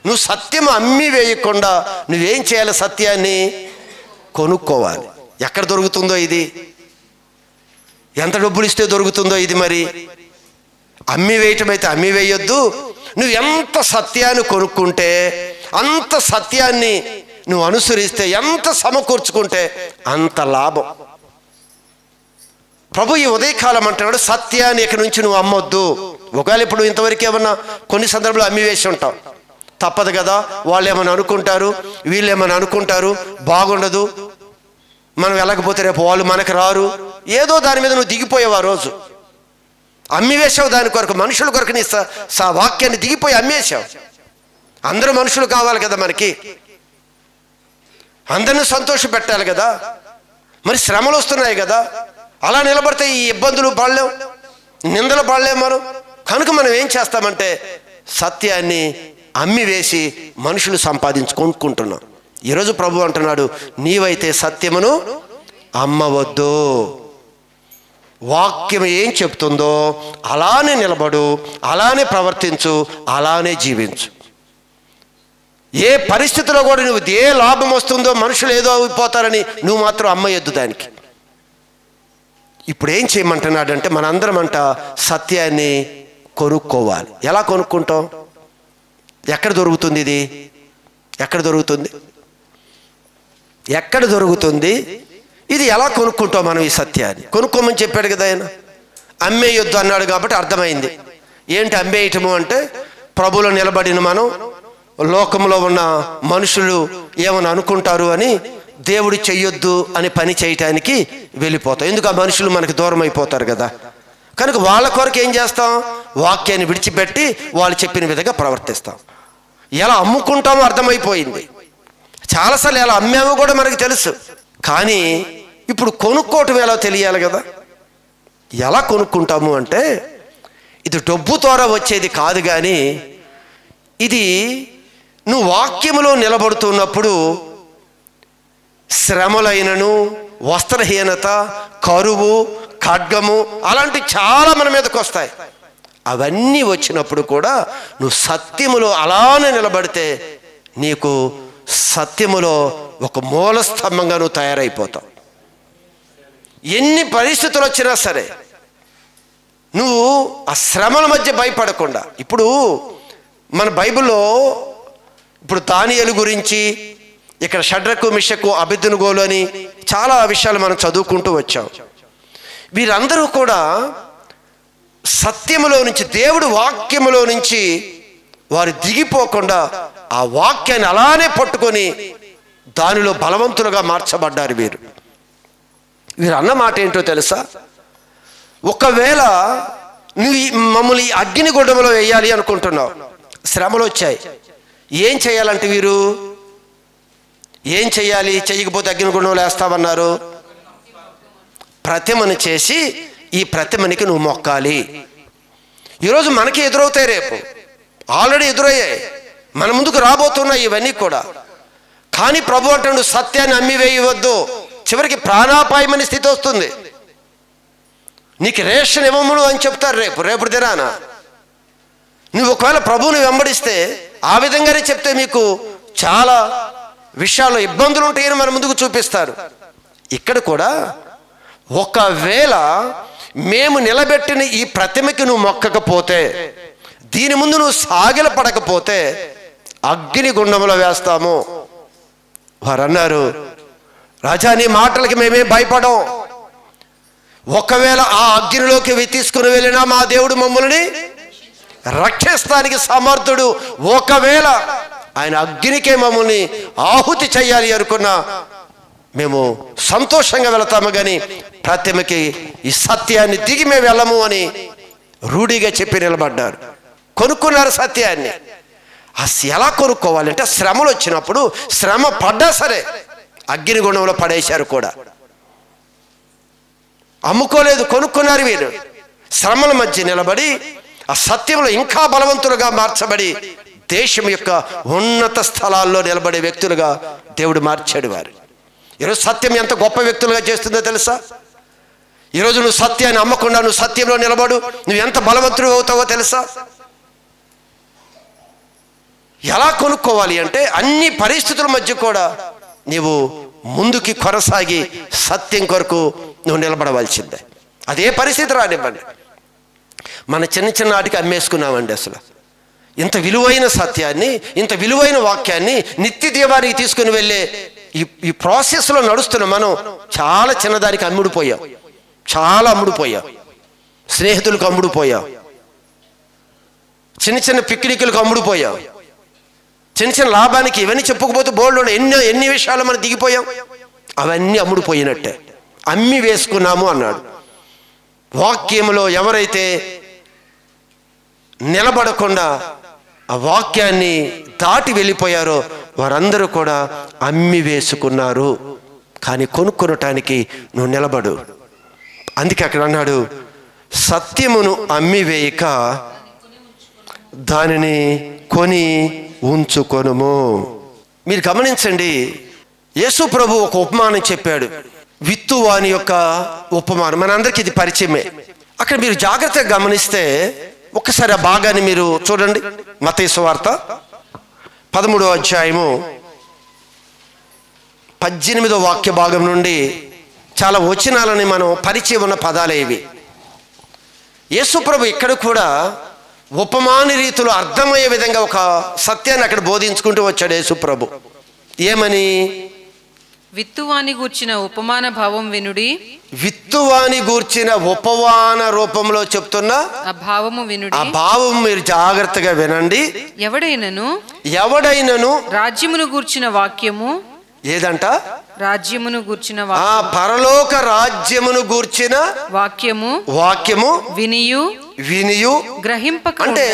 నువ్వు సత్యం అమ్మివేయకుండా నువ్వేం చేయాలి? సత్యాన్ని కొనుక్కోవాలి. ఎక్కడ దొరుకుతుందో ఇది? ఎంత డబ్బులు ఇస్తే దొరుకుతుందో ఇది? మరి అమ్మివేయటం అయితే అమ్మివేయొద్దు. నువ్వు ఎంత సత్యాన్ని కొనుక్కుంటే, అంత సత్యాన్ని నువ్వు అనుసరిస్తే, ఎంత సమకూర్చుకుంటే అంత లాభం. ప్రభు ఈ ఉదయకాలం అంటున్నాడు, సత్యాన్ని ఇక్కడి నుంచి నువ్వు అమ్మొద్దు. ఒకవేళ ఇప్పుడు ఇంతవరకు ఏమన్నా కొన్ని సందర్భాలు అమ్మివేసి ఉంటావు, తప్పదు కదా. వాళ్ళు ఏమైనా అనుకుంటారు, వీళ్ళు ఏమైనా అనుకుంటారు, బాగుండదు, మనం వెళ్ళకపోతే రేపు వాళ్ళు మనకు రారు, ఏదో దాని మీద నువ్వు దిగిపోయావు. ఆ రోజు అమ్మివేసావు దాని కొరకు, మనుషుల కొరకు నీ వాక్యాన్ని దిగిపోయి అమ్మేశావు. అందరూ మనుషులు కావాలి కదా మనకి, అందరిని సంతోష పెట్టాలి కదా. మరి శ్రమలు వస్తున్నాయి కదా, అలా నిలబడితే ఈ ఇబ్బందులు పడలేం, నిందలు పడలేం మనం. కనుక మనం ఏం చేస్తామంటే సత్యాన్ని అమ్మివేసి మనుషులు సంపాదించుకొనుక్కుంటున్నాం. ఈరోజు ప్రభు అంటున్నాడు, నీవైతే సత్యమును అమ్మవద్దు. వాక్యం ఏం చెప్తుందో అలానే నిలబడు, అలానే ప్రవర్తించు, అలానే జీవించు. ఏ పరిస్థితిలో కూడా నువ్వు ఏ లాభం వస్తుందో, మనుషులు ఏదో అయిపోతారని నువ్వు మాత్రం అమ్మయ్యొద్దు దానికి. ఇప్పుడు ఏం చేయమంటున్నాడంటే మనందరం అంట సత్యాన్ని కొనుక్కోవాలి. ఎలా కొనుక్కుంటాం? ఎక్కడ దొరుకుతుంది ఇది? ఎక్కడ దొరుకుతుంది? ఎక్కడ దొరుకుతుంది ఇది? ఎలా కొనుక్కుంటాం మనం ఈ సత్యాన్ని? కొనుక్కోమని చెప్పాడు కదా ఆయన. అమ్మేయొద్దు అన్నాడు కాబట్టి అర్థమైంది. ఏంటి అమ్మేయటము అంటే, ప్రభులో నిలబడిన మనం లోకంలో ఉన్న మనుషులు ఏమని అనుకుంటారు అని దేవుడు చెయ్యొద్దు అని పని చేయటానికి వెళ్ళిపోతాం. ఎందుకు? ఆ మనుషులు మనకు దూరం అయిపోతారు కదా. కనుక వాళ్ళ కొరకు ఏం చేస్తాం? వాక్యాన్ని విడిచిపెట్టి వాళ్ళు చెప్పిన విధంగా ప్రవర్తిస్తాం. ఎలా అమ్ముకుంటామో అర్థమైపోయింది. చాలాసార్లు ఎలా అమ్మామో కూడా మనకు తెలుసు. కానీ ఇప్పుడు కొనుక్కోవటం ఎలా తెలియాలి కదా. ఎలా కొనుక్కుంటాము అంటే, ఇది డబ్బు ద్వారా వచ్చేది కాదు, కానీ ఇది నువ్వు వాక్యములో నిలబడుతున్నప్పుడు శ్రమలైనను, వస్త్రహీనత, కరువు, ఖడ్గము అలాంటి చాలా మన మీదకి వస్తాయి. అవన్నీ వచ్చినప్పుడు కూడా నువ్వు సత్యములో అలానే నిలబడితే నీకు సత్యములో ఒక మూల స్తంభంగా నువ్వు తయారైపోతావు. ఎన్ని పరిస్థితులు వచ్చినా సరే నువ్వు ఆ శ్రమల మధ్య భయపడకుండా. ఇప్పుడు మన బైబిల్లో ఇప్పుడు దానియేలు గురించి, ఇక్కడ షడ్రకు, మిషకు, అబేద్నెగోలు అని చాలా విషయాలు మనం చదువుకుంటూ వచ్చాం. వీరందరూ కూడా సత్యములో నుంచి, దేవుడు వాక్యములో నుంచి వారు దిగిపోకుండా ఆ వాక్యాన్ని అలానే పట్టుకొని దానిలో బలవంతులుగా మార్చబడ్డారు. వీరు అన్న మాట ఏంటో తెలుసా? ఒకవేళ నువ్వు మమ్మల్ని అగ్నిగుండంలో వేయాలి అనుకుంటున్నావు, శ్రమలు వచ్చాయి, ఏం చేయాలంటే ఏం చెయ్యాలి? చెయ్యకపోతే అగ్నిగుండంలో వేస్తామన్నారు. ప్రతిమను చేసి ఈ ప్రతిమనికి నువ్వు మొక్కాలి. ఈరోజు మనకి ఎదురవుతాయి, రేపు ఆల్రెడీ ఎదురయ్యాయి, మన ముందుకు రాబోతున్నాయి ఇవన్నీ కూడా. కానీ ప్రభు అంటాడు సత్యాన్ని అమ్మివేయవద్దు, చివరికి ప్రాణాపాయమని స్థితి వస్తుంది. నీకు రేషన్ ఇవ్వమును అని చెప్తారు రేపు దినాన. నువ్వు ఒకవేళ ప్రభువుని వెంబడిస్తే ఆ విధంగానే చెప్తే మీకు చాలా విషయాల్లో ఇబ్బందులు ఉంటాయని మన ముందుకు చూపిస్తారు. ఇక్కడ కూడా ఒకవేళ మేము నిలబెట్టిన ఈ ప్రతిమకి నువ్వు మొక్కకపోతే, దీని ముందు నువ్వు సాగిల పడకపోతే అగ్నిగుండంలో వేస్తాము. వారు అన్నారు, రాజా నీ మాటలకి మేమే భయపడం. ఒకవేళ ఆ అగ్నిలోకి తీసుకుని వెళ్ళినా మా దేవుడు మమ్మల్ని రక్షిస్తానికి సమర్థుడు. ఒకవేళ ఆయన అగ్నికే మమ్మల్ని ఆహుతి చెయ్యాలి అనుకున్నా మేము సంతోషంగా వెళతాము, కానీ ప్రతిమకి ఈ సత్యాన్ని దిగి మేము వెళ్ళము అని రూఢిగా చెప్పి నిలబడ్డారు. కొనుక్కున్నారు సత్యాన్ని. అసలు ఎలా కొనుక్కోవాలంటే శ్రమలు వచ్చినప్పుడు శ్రమ పడ్డా సరే అగ్నిగుండంలో పడేశారు కూడా. అమ్ముకోలేదు, కొనుక్కున్నారు వీరు. శ్రమల మధ్య నిలబడి ఆ సత్యంలో ఇంకా బలవంతులుగా మార్చబడి దేశం యొక్క ఉన్నత స్థలాల్లో నిలబడే వ్యక్తులుగా దేవుడు మార్చాడు వారు. ఈరోజు సత్యం ఎంత గొప్ప వ్యక్తులుగా చేస్తుందో తెలుసా? ఈరోజు నువ్వు సత్యాన్ని అమ్మకుండా నువ్వు సత్యంలో నిలబడు, నువ్వు ఎంత బలవంతుడు అవుతావో తెలుసా? ఎలా కొనుక్కోవాలి అంటే అన్ని పరిస్థితుల మధ్య కూడా నీవు ముందుకి కొనసాగి సత్యం కొరకు నువ్వు నిలబడవలసిందే. అదే పరిస్థితి రానివ్వండి. మన చిన్న వాటికి అమ్మేసుకున్నామండి. అసలు ఇంత విలువైన సత్యాన్ని, ఇంత విలువైన వాక్యాన్ని నిత్య దీవానికి తీసుకుని వెళ్ళే ఈ ప్రాసెస్లో నడుస్తున్న మనం చాలా చిన్నదానికి అమ్ముడుపోయాం, చాలా అమ్ముడుపోయాం. స్నేహితులకు అమ్ముడుపోయాం, చిన్న పిక్నిక్లకు అమ్ముడుపోయాం, చిన్న లాభానికి ఇవన్నీ చెప్పుకోపోతే బోల్డ్ ఎన్ని విషయాలు మనం దిగిపోయాం. అవన్నీ అమ్ముడుపోయినట్టే, అమ్మి వేసుకున్నాము అన్నాడు. వాక్యంలో ఎవరైతే నిలబడకుండా ఆ వాక్యాన్ని దాటి వెళ్ళిపోయారో వారందరూ కూడా అమ్మి వేసుకున్నారు. కానీ కొనుక్కొనటానికి నువ్వు నిలబడు. అందుకే అక్కడ అన్నాడు, సత్యమును అమ్మి వేయక దానిని కొని ఉంచుకొనుము. మీరు గమనించండి, యేసు ప్రభు ఒక ఉపమానం చెప్పాడు, విత్తువాని యొక్క ఉపమానం. మనందరికీ ఇది పరిచయమే. అక్కడ మీరు జాగ్రత్తగా గమనిస్తే ఒక్కసారి ఆ భాగాన్ని మీరు చూడండి. మత్తయి సువార్త 13వ అధ్యాయము 18వ వాక్య భాగం నుండి చాలా వచనాలని మనం పరిచయం ఉన్న పదాలే ఇవి. యేసు ప్రభు ఇక్కడ కూడా ఉపమాన రీతిలో అర్థమయ్యే విధంగా ఒక సత్యాన్ని అక్కడ బోధించుకుంటూ వచ్చాడు యేసు ప్రభు. ఏమని? విత్తువాని గూర్చిన ఉపమాన భావం వినుడి. విత్తువాని గూర్చిన ఉపమాన రూపంలో చెప్తున్న ఆ భావము వినుడి. ఆ భావం మీరు జాగ్రత్తగా వినండి. ఎవడైనను రాజ్యమును గూర్చిన వాక్యము ఏదంట? రాజ్యమును గూర్చిన ఆ పరలోక రాజ్యమును గూర్చిన వాక్యము వినియు గ్రహింపక అంటే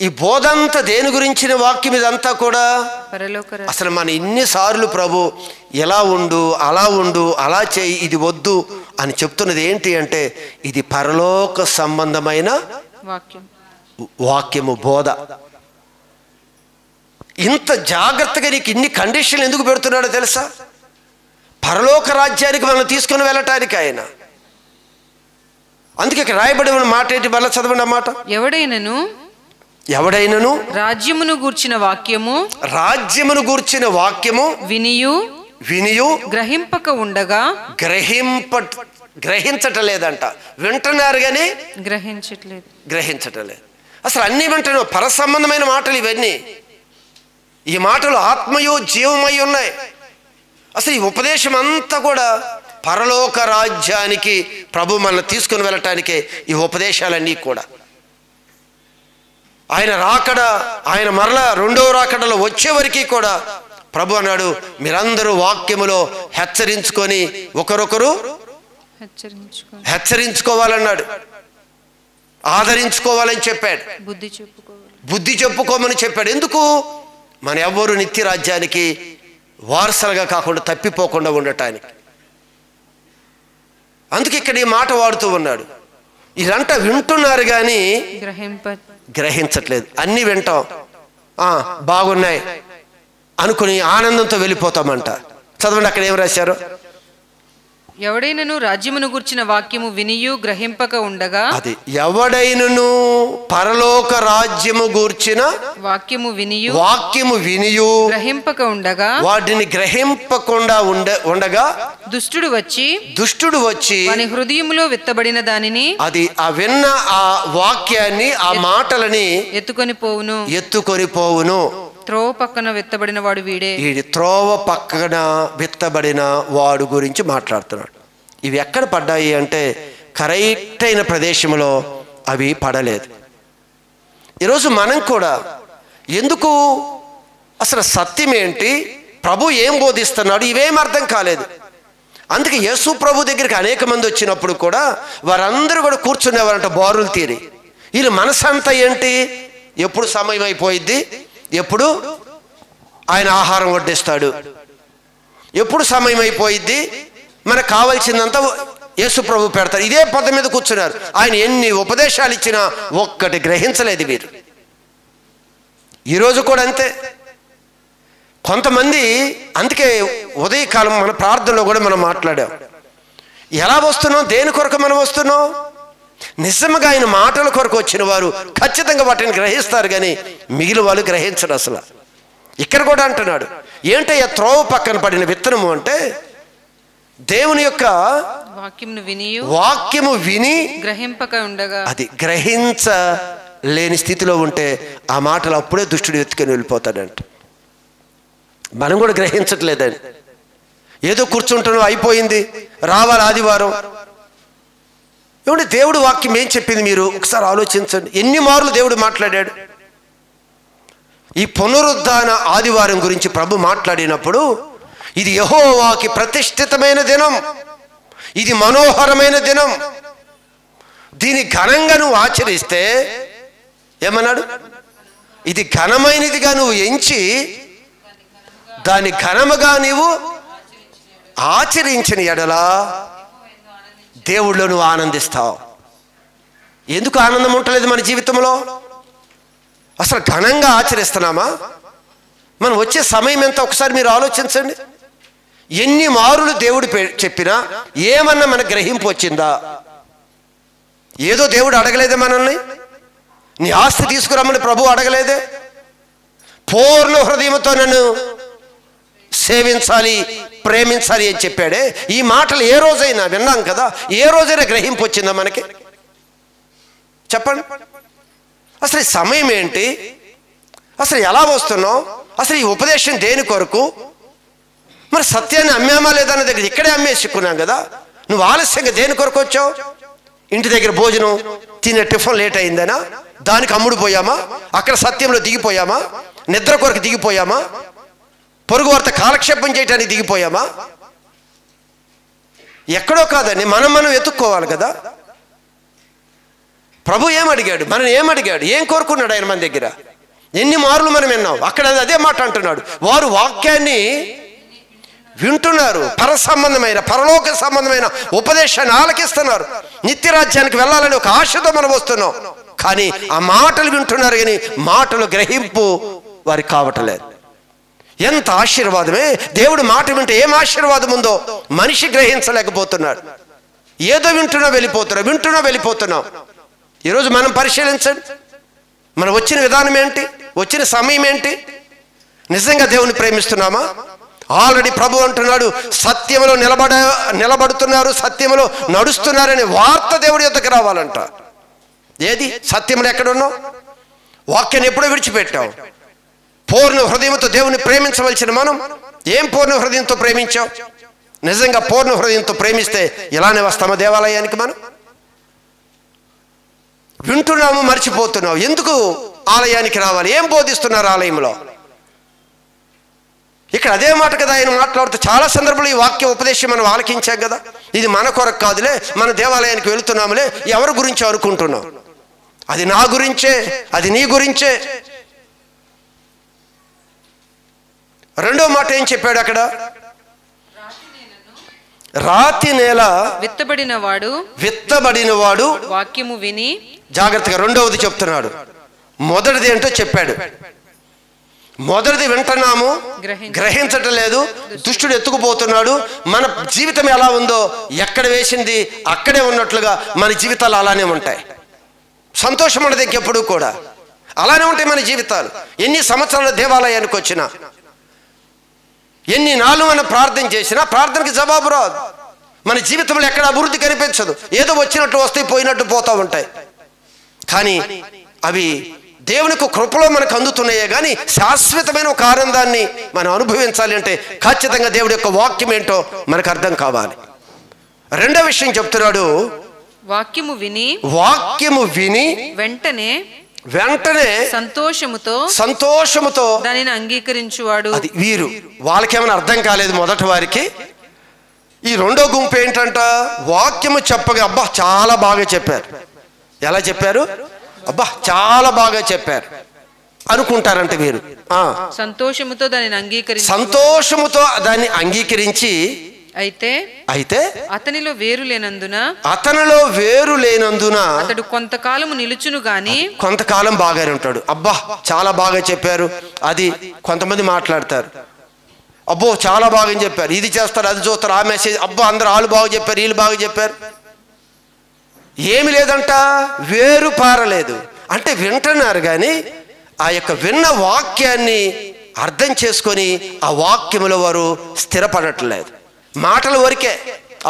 ఈ బోధంతా దేని గురించిన వాక్యం ఇదంతా కూడా అసలు మన ఇన్నిసార్లు ప్రభు ఎలా ఉండు, అలా ఉండు, అలా చేయి, ఇది వద్దు అని చెప్తున్నది ఏంటి అంటే ఇది పరలోక సంబంధమైన వాక్యము, బోధ. ఇంత జాగ్రత్తగా నీకు ఇన్ని కండిషన్లు ఎందుకు పెడుతున్నాడో తెలుసా? పరలోక రాజ్యానికి మనం తీసుకుని వెళ్ళటానికి ఆయన. అందుకే ఇక్కడ రాయబడి ఉన్న మాట ఏంటి? మళ్ళీ చదవండి ఆ మాట. ఎవడైనను రాజ్యమును గూర్చిన వాక్యము వినియు గ్రహింపక ఉండగా గ్రహించటలేదంట. వింటున్నారు కానీ గ్రహించటలేదు. అసలు అన్ని వింటున్నావు, పర సంబంధమైన మాటలు ఇవన్నీ. ఈ మాటలు ఆత్మయు జీవమై ఉన్నాయి. అసలు ఈ ఉపదేశం అంతా కూడా పరలోక రాజ్యానికి ప్రభు మనల్ని తీసుకుని వెళ్ళటానికే ఈ ఉపదేశాలన్నీ కూడా. ఆయన రాకడ, ఆయన మరలా రెండవ రాకడలో వచ్చే వరకు కూడా ప్రభు అన్నాడు, మీరందరూ వాక్యములో హెచ్చరించుకొని ఒకరొకరు హెచ్చరించుకోవాలన్నాడు, ఆదరించుకోవాలని చెప్పాడు, బుద్ధి చెప్పుకోమని చెప్పాడు. ఎందుకు? మన ఎవ్వరు నిత్య రాజ్యానికి వారసలుగా కాకుండా తప్పిపోకుండా ఉండటానికి. అందుకే ఇక్కడ ఈ మాట వాడుతూ ఉన్నాడు. ఇదంతా వింటున్నారు కానీ గ్రహించట్లేదు. అన్నీ వింటాం, బాగున్నాయి అనుకుని ఆనందంతో వెళ్ళిపోతామంట. చదవండి అక్కడ ఏం రాశారు. ఎవడైనను రాజ్యమును గూర్చిన వాక్యము వినియు గ్రహింపక ఉండగా, అది ఎవడైనను పరలోక రాజ్యము గూర్చిన వాక్యము వినియు గ్రహింపక ఉండగా, వాటిని గ్రహింపకుండా ఉండగా దుష్టుడు వచ్చి వాని హృదయములో విత్తబడిన దానిని, అది ఆ విన్న ఆ వాక్యాన్ని, ఆ మాటలని ఎత్తుకొని పోవును. త్రోవ పక్కన విత్తబడిన వాడు వీడే. ఈ త్రోవ పక్కన విత్తబడిన వాడు గురించి మాట్లాడుతున్నాడు. ఇవి ఎక్కడ పడ్డాయి అంటే కరెక్ట్ అయిన ప్రదేశంలో అవి పడలేదు. ఈరోజు మనం కూడా ఎందుకు అసలు సత్యం ఏంటి, ప్రభు ఏం బోధిస్తున్నాడు, ఇవేం అర్థం కాలేదు. అందుకే యేసు ప్రభు దగ్గరికి అనేక మంది వచ్చినప్పుడు కూడా వారందరూ కూడా కూర్చునేవారంట బారులు తీరి. వీళ్ళు మనసంతా ఏంటి, ఎప్పుడు సమయం అయిపోయిద్ది, ఎప్పుడు ఆయన ఆహారం వడ్డిస్తాడు, ఎప్పుడు సమయం అయిపోయిద్ది, మనకు కావాల్సిందంతా యేసు ప్రభు పెడతారు. ఇదే పదం మీద కూర్చున్నారు. ఆయన ఎన్ని ఉపదేశాలు ఇచ్చినా ఒక్కటి గ్రహించలేదు వీరు. ఈరోజు కూడా అంతే. కొంతమంది, అందుకే ఉదయకాలం మన ప్రార్థనలో కూడా మనం మాట్లాడాం, ఎలా వస్తున్నాం, దేని కొరకు మనం వస్తున్నాం. నిజంగా ఆయన మాటల కొరకు వచ్చిన వారు ఖచ్చితంగా వాటిని గ్రహిస్తారు, కానీ మిగిలిన వాళ్ళు గ్రహించరు అసలు. ఇక్కడ కూడా అంటున్నాడు, ఏంటయ్యా త్రోవ పక్కన పడిన విత్తనము అంటే దేవుని యొక్క వాక్యము విని గ్రహింపక ఉండగా, అది గ్రహించలేని స్థితిలో ఉంటే ఆ మాటలు అప్పుడే దుష్టుడు ఎత్తుకొని వెళ్ళిపోతాడంట. మనం కూడా గ్రహించట్లేదండి. ఏదో కూర్చుంటున్నాం, అయిపోయింది, రావాలి ఆదివారం. ఏమంటే దేవుడు వాక్యం ఏం చెప్పింది మీరు ఒకసారి ఆలోచించండి. ఎన్ని మార్లు దేవుడు మాట్లాడాడు. ఈ పునరుద్ధాన ఆదివారం గురించి ప్రభు మాట్లాడినప్పుడు, ఇది యెహోవాకి ప్రతిష్ఠితమైన దినం, ఇది మనోహరమైన దినం, దీని ఘనంగా నువ్వు ఆచరిస్తే ఏమన్నాడు, ఇది ఘనమైనదిగా నువ్వు ఎంచి దాని ఘనముగా నీవు ఆచరించిన ఎడలా దేవుళ్ళో నువ్వు ఆనందిస్తావు. ఎందుకు ఆనందం ఉండలేదు మన జీవితంలో? అసలు ఘనంగా ఆచరిస్తున్నామా? మనం వచ్చే సమయం ఎంత ఒకసారి మీరు ఆలోచించండి. ఎన్ని మారులు దేవుడు చెప్పినా ఏమన్నా మన గ్రహింపు వచ్చిందా? ఏదో దేవుడు అడగలేదే మనల్ని, నీ ఆస్తి తీసుకురమ్మని ప్రభు అడగలేదే. పూర్ణ హృదయంతో నన్ను సేవించాలి, ప్రేమించాలి అని చెప్పాడే. ఈ మాటలు ఏ రోజైనా విన్నాం కదా, ఏ రోజైనా గ్రహింపు వచ్చిందా మనకి? చెప్పండి. అసలు ఈ సమయం ఏంటి, అసలు ఎలా వస్తున్నావు, అసలు ఈ ఉపదేశం దేని కొరకు? మరి సత్యాన్ని అమ్మామా లేదన్న దగ్గర ఇక్కడే అమ్మేసుకున్నాం కదా. నువ్వు ఆలస్యంగా దేని కొరకు వచ్చావు? ఇంటి దగ్గర భోజనం తినే టిఫిన్ లేట్ అయిందనా దానికి అమ్ముడు పోయామా? అక్కడ సత్యంలో దిగిపోయామా? నిద్ర కొరకు దిగిపోయామా? పొరుగు వారితో కాలక్షేపం చేయడానికి దిగిపోయామా? ఎక్కడో కాదండి, మనం వెతుక్కోవాలి కదా. ప్రభు ఏమడిగాడు, మనం ఏమడిగాడు, ఏం కోరుకున్నాడు ఆయన మన దగ్గర? ఎన్ని మార్లు మనం విన్నాం. అక్కడ అదే మాట అంటున్నాడు, వారు వాక్యాన్ని వింటున్నారు, పరలోక సంబంధమైన ఉపదేశాన్ని ఆలకిస్తున్నారు, నిత్యరాజ్యానికి వెళ్ళాలని ఒక ఆశతో మనం వస్తున్నాం. కానీ ఆ మాటలు వింటున్నారు, కానీ మాటలు గ్రహింపు వారికి కావట్లేదు. ఎంత ఆశీర్వాదమే! దేవుడు మాట వింటే ఏం ఆశీర్వాదం ఉందో మనిషి గ్రహించలేకపోతున్నాడు. ఏదో వింటున్నా వెళ్ళిపోతున్నాం. ఈరోజు మనం పరిశీలించండి, మనం వచ్చిన విధానం ఏంటి, వచ్చిన సమయం ఏంటి? నిజంగా దేవుని ప్రేమిస్తున్నామా? ఆల్రెడీ ప్రభు అంటున్నాడు, సత్యములో నిలబడుతున్నారు, సత్యములో నడుస్తున్నారనే వార్త దేవుడి యొద్దకు రావాలంట. ఏది సత్యములు ఎక్కడున్నావు? వాక్యాన్ని ఎప్పుడో విడిచిపెట్టావు. పూర్ణ హృదయంతో దేవుని ప్రేమించవలసిన మనం ఏం పూర్ణ హృదయంతో ప్రేమించావు? నిజంగా పూర్ణ హృదయంతో ప్రేమిస్తే ఇలానే వస్తామా దేవాలయానికి? మనం వింటున్నాము, మర్చిపోతున్నావు. ఎందుకు ఆలయానికి రావాలి? ఏం బోధిస్తున్నారు ఆలయంలో? ఇక్కడ అదే మాట కదా ఆయన మాట్లాడుతూ చాలా సందర్భంలో ఈ వాక్య ఉపదేశం మనం ఆలకించాం కదా. ఇది మన కొరకు కాదులే, మన దేవాలయానికి వెళుతున్నాములే, ఎవరి గురించి అనుకుంటున్నాం? అది నా గురించే, అది నీ గురించే. రెండో మాట ఏం చెప్పాడు అక్కడ? రాతి నేల విత్తబడిన వాడు వాక్యము విని. జాగ్రత్తగా రెండవది చెప్తున్నాడు. మొదటిది ఏంటో చెప్పాడు. మొదటిది వింటున్నాము, గ్రహించటం లేదు, దుష్టుడు ఎత్తుకుపోతున్నాడు. మన జీవితం ఎలా ఉందో ఎక్కడ వేసింది అక్కడే ఉన్నట్లుగా మన జీవితాలు అలానే ఉంటాయి. సంతోషం ఉండదు ఇంకెప్పుడు కూడా, అలానే ఉంటాయి మన జీవితాలు. ఎన్ని సంవత్సరాల దేవాలయానికి వచ్చినా, ఎన్ని నాళ్ళు మనం ప్రార్థన చేసినా ప్రార్థనకి జవాబు రాదు. మన జీవితంలో ఎక్కడ అభివృద్ధి కనిపించదు. ఏదో వచ్చినట్టు వస్తాయి, పోయినట్టు పోతూ ఉంటాయి. కానీ అవి దేవునికి కృపలో మనకు అందుతున్నాయే కానీ శాశ్వతమైన ఒక ఆనందాన్ని మనం అనుభవించాలి అంటే ఖచ్చితంగా దేవుడి యొక్క వాక్యం ఏంటో మనకు అర్థం కావాలి. రెండో విషయం చెప్తున్నాడు, వాక్యము విని వెంటనే సంతోషముతో దానిని అంగీకరించువాడు. అది వీరు. వాళ్ళకేమైనా అర్థం కాలేదు మొదటి వారికి. ఈ రెండో గుంపు ఏంటంట, వాక్యము చెప్పగా అబ్బా చాలా బాగా చెప్పారు. ఎలా చెప్పారు? అబ్బా చాలా బాగా చెప్పారు అనుకుంటారంట వీరు. సంతోషముతో దాన్ని అంగీకరించి అయితే అతనిలో వేరు లేనందున అతడు కొంతకాలం నిలుచును గాని. కొంతకాలం బాగానే ఉంటాడు. అబ్బా చాలా బాగా చెప్పారు అది. కొంతమంది మాట్లాడతారు, అబ్బో చాలా బాగా చెప్పారు, ఇది చేస్తారు, అది చూస్తారు, ఆ మెసేజ్, అబ్బో అందరు వాళ్ళు బాగా చెప్పారు, వీళ్ళు బాగా చెప్పారు. ఏమి లేదంట, వేరు పారలేదు. అంటే వింటున్నారు కానీ ఆ యొక్క విన్న వాక్యాన్ని అర్థం చేసుకొని ఆ వాక్యములో వారు స్థిరపడట్లేదు. మాటల వరకే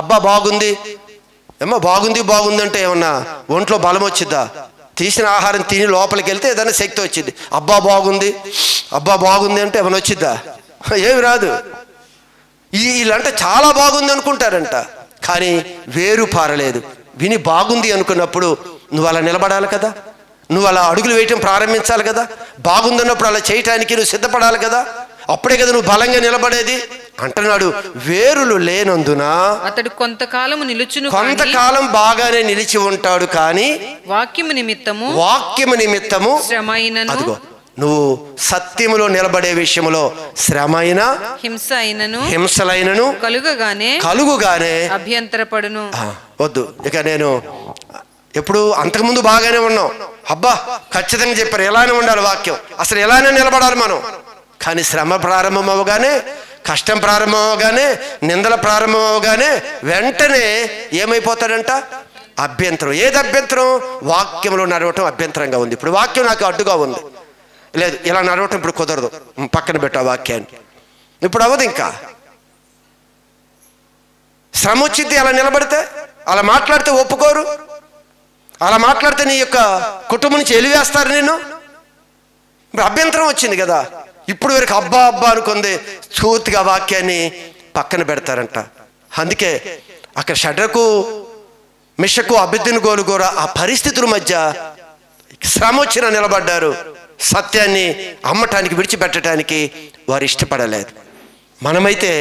అబ్బా బాగుంది, ఏమో బాగుంది అంటే ఏమన్నా ఒంట్లో బలం వచ్చిద్దా? తీసిన ఆహారం తిని లోపలికి వెళ్తే ఏదైనా శక్తి వచ్చింది. అబ్బా బాగుంది అంటే ఏమైనా వచ్చిద్దా? ఏమి రాదు. వీళ్ళంటే చాలా బాగుంది అనుకుంటారంట, కానీ వేరు పారలేదు. విని బాగుంది అనుకున్నప్పుడు నువ్వు అలా నిలబడాలి కదా, నువ్వు అలా అడుగులు వేయటం ప్రారంభించాలి కదా. బాగుందన్నప్పుడు అలా చేయటానికి నువ్వు సిద్ధపడాలి కదా, అప్పుడే కదా నువ్వు బలంగా నిలబడేది. అంటున్నాడు, వేరులు లేనందున అతడు కొంతకాలం బాగానే నిలిచి ఉంటాడు, కానీ వాక్యము నిమిత్తము అదిగో నువ్వు సత్యములో నిలబడే విషయంలో శ్రమైన హింసలైనను కలుగుగానే అభ్యంతరపడును. వద్దు. ఇక నేను ఎప్పుడు అంతకుముందు బాగానే ఉన్నాం, అబ్బా ఖచ్చితంగా చెప్పారు ఎలానే ఉండాలి వాక్యం, అసలు ఎలానే నిలబడాలి మనం. కానీ శ్రమ ప్రారంభం అవగానే, కష్టం ప్రారంభం అవగానే, నిందల ప్రారంభం అవగానే వెంటనే ఏమైపోతాడంట? అభ్యంతరం. ఏది అభ్యంతరం? వాక్యంలో నడవటం అభ్యంతరంగా ఉంది. ఇప్పుడు వాక్యం నాకు అడ్డుగా ఉంది, లేదు ఇలా నడవటం ఇప్పుడు కుదరదు, పక్కన పెట్టు ఆ వాక్యాన్ని, ఇప్పుడు అవ్వదు. ఇంకా శ్రమ వచ్చింది, అలా నిలబడితే, అలా మాట్లాడితే ఒప్పుకోరు, అలా మాట్లాడితే నీ యొక్క కుటుంబం నుంచి ఎలివేస్తారు నిన్ను. ఇప్పుడు అభ్యంతరం వచ్చింది కదా. ఇప్పుడు వరకు అబ్బా అనుకుంది, పూర్తిగా వాక్యాన్ని పక్కన పెడతారంట. అందుకే అక్కడ షడ్రకు మిషకు అబెద్నెగోలు కూడా ఆ పరిస్థితుల మధ్య శ్రమ వచ్చిన నిలబడ్డారు. సత్యాన్ని అమ్మటానికి, విడిచిపెట్టడానికి వారు ఇష్టపడలేదు. మనమైతే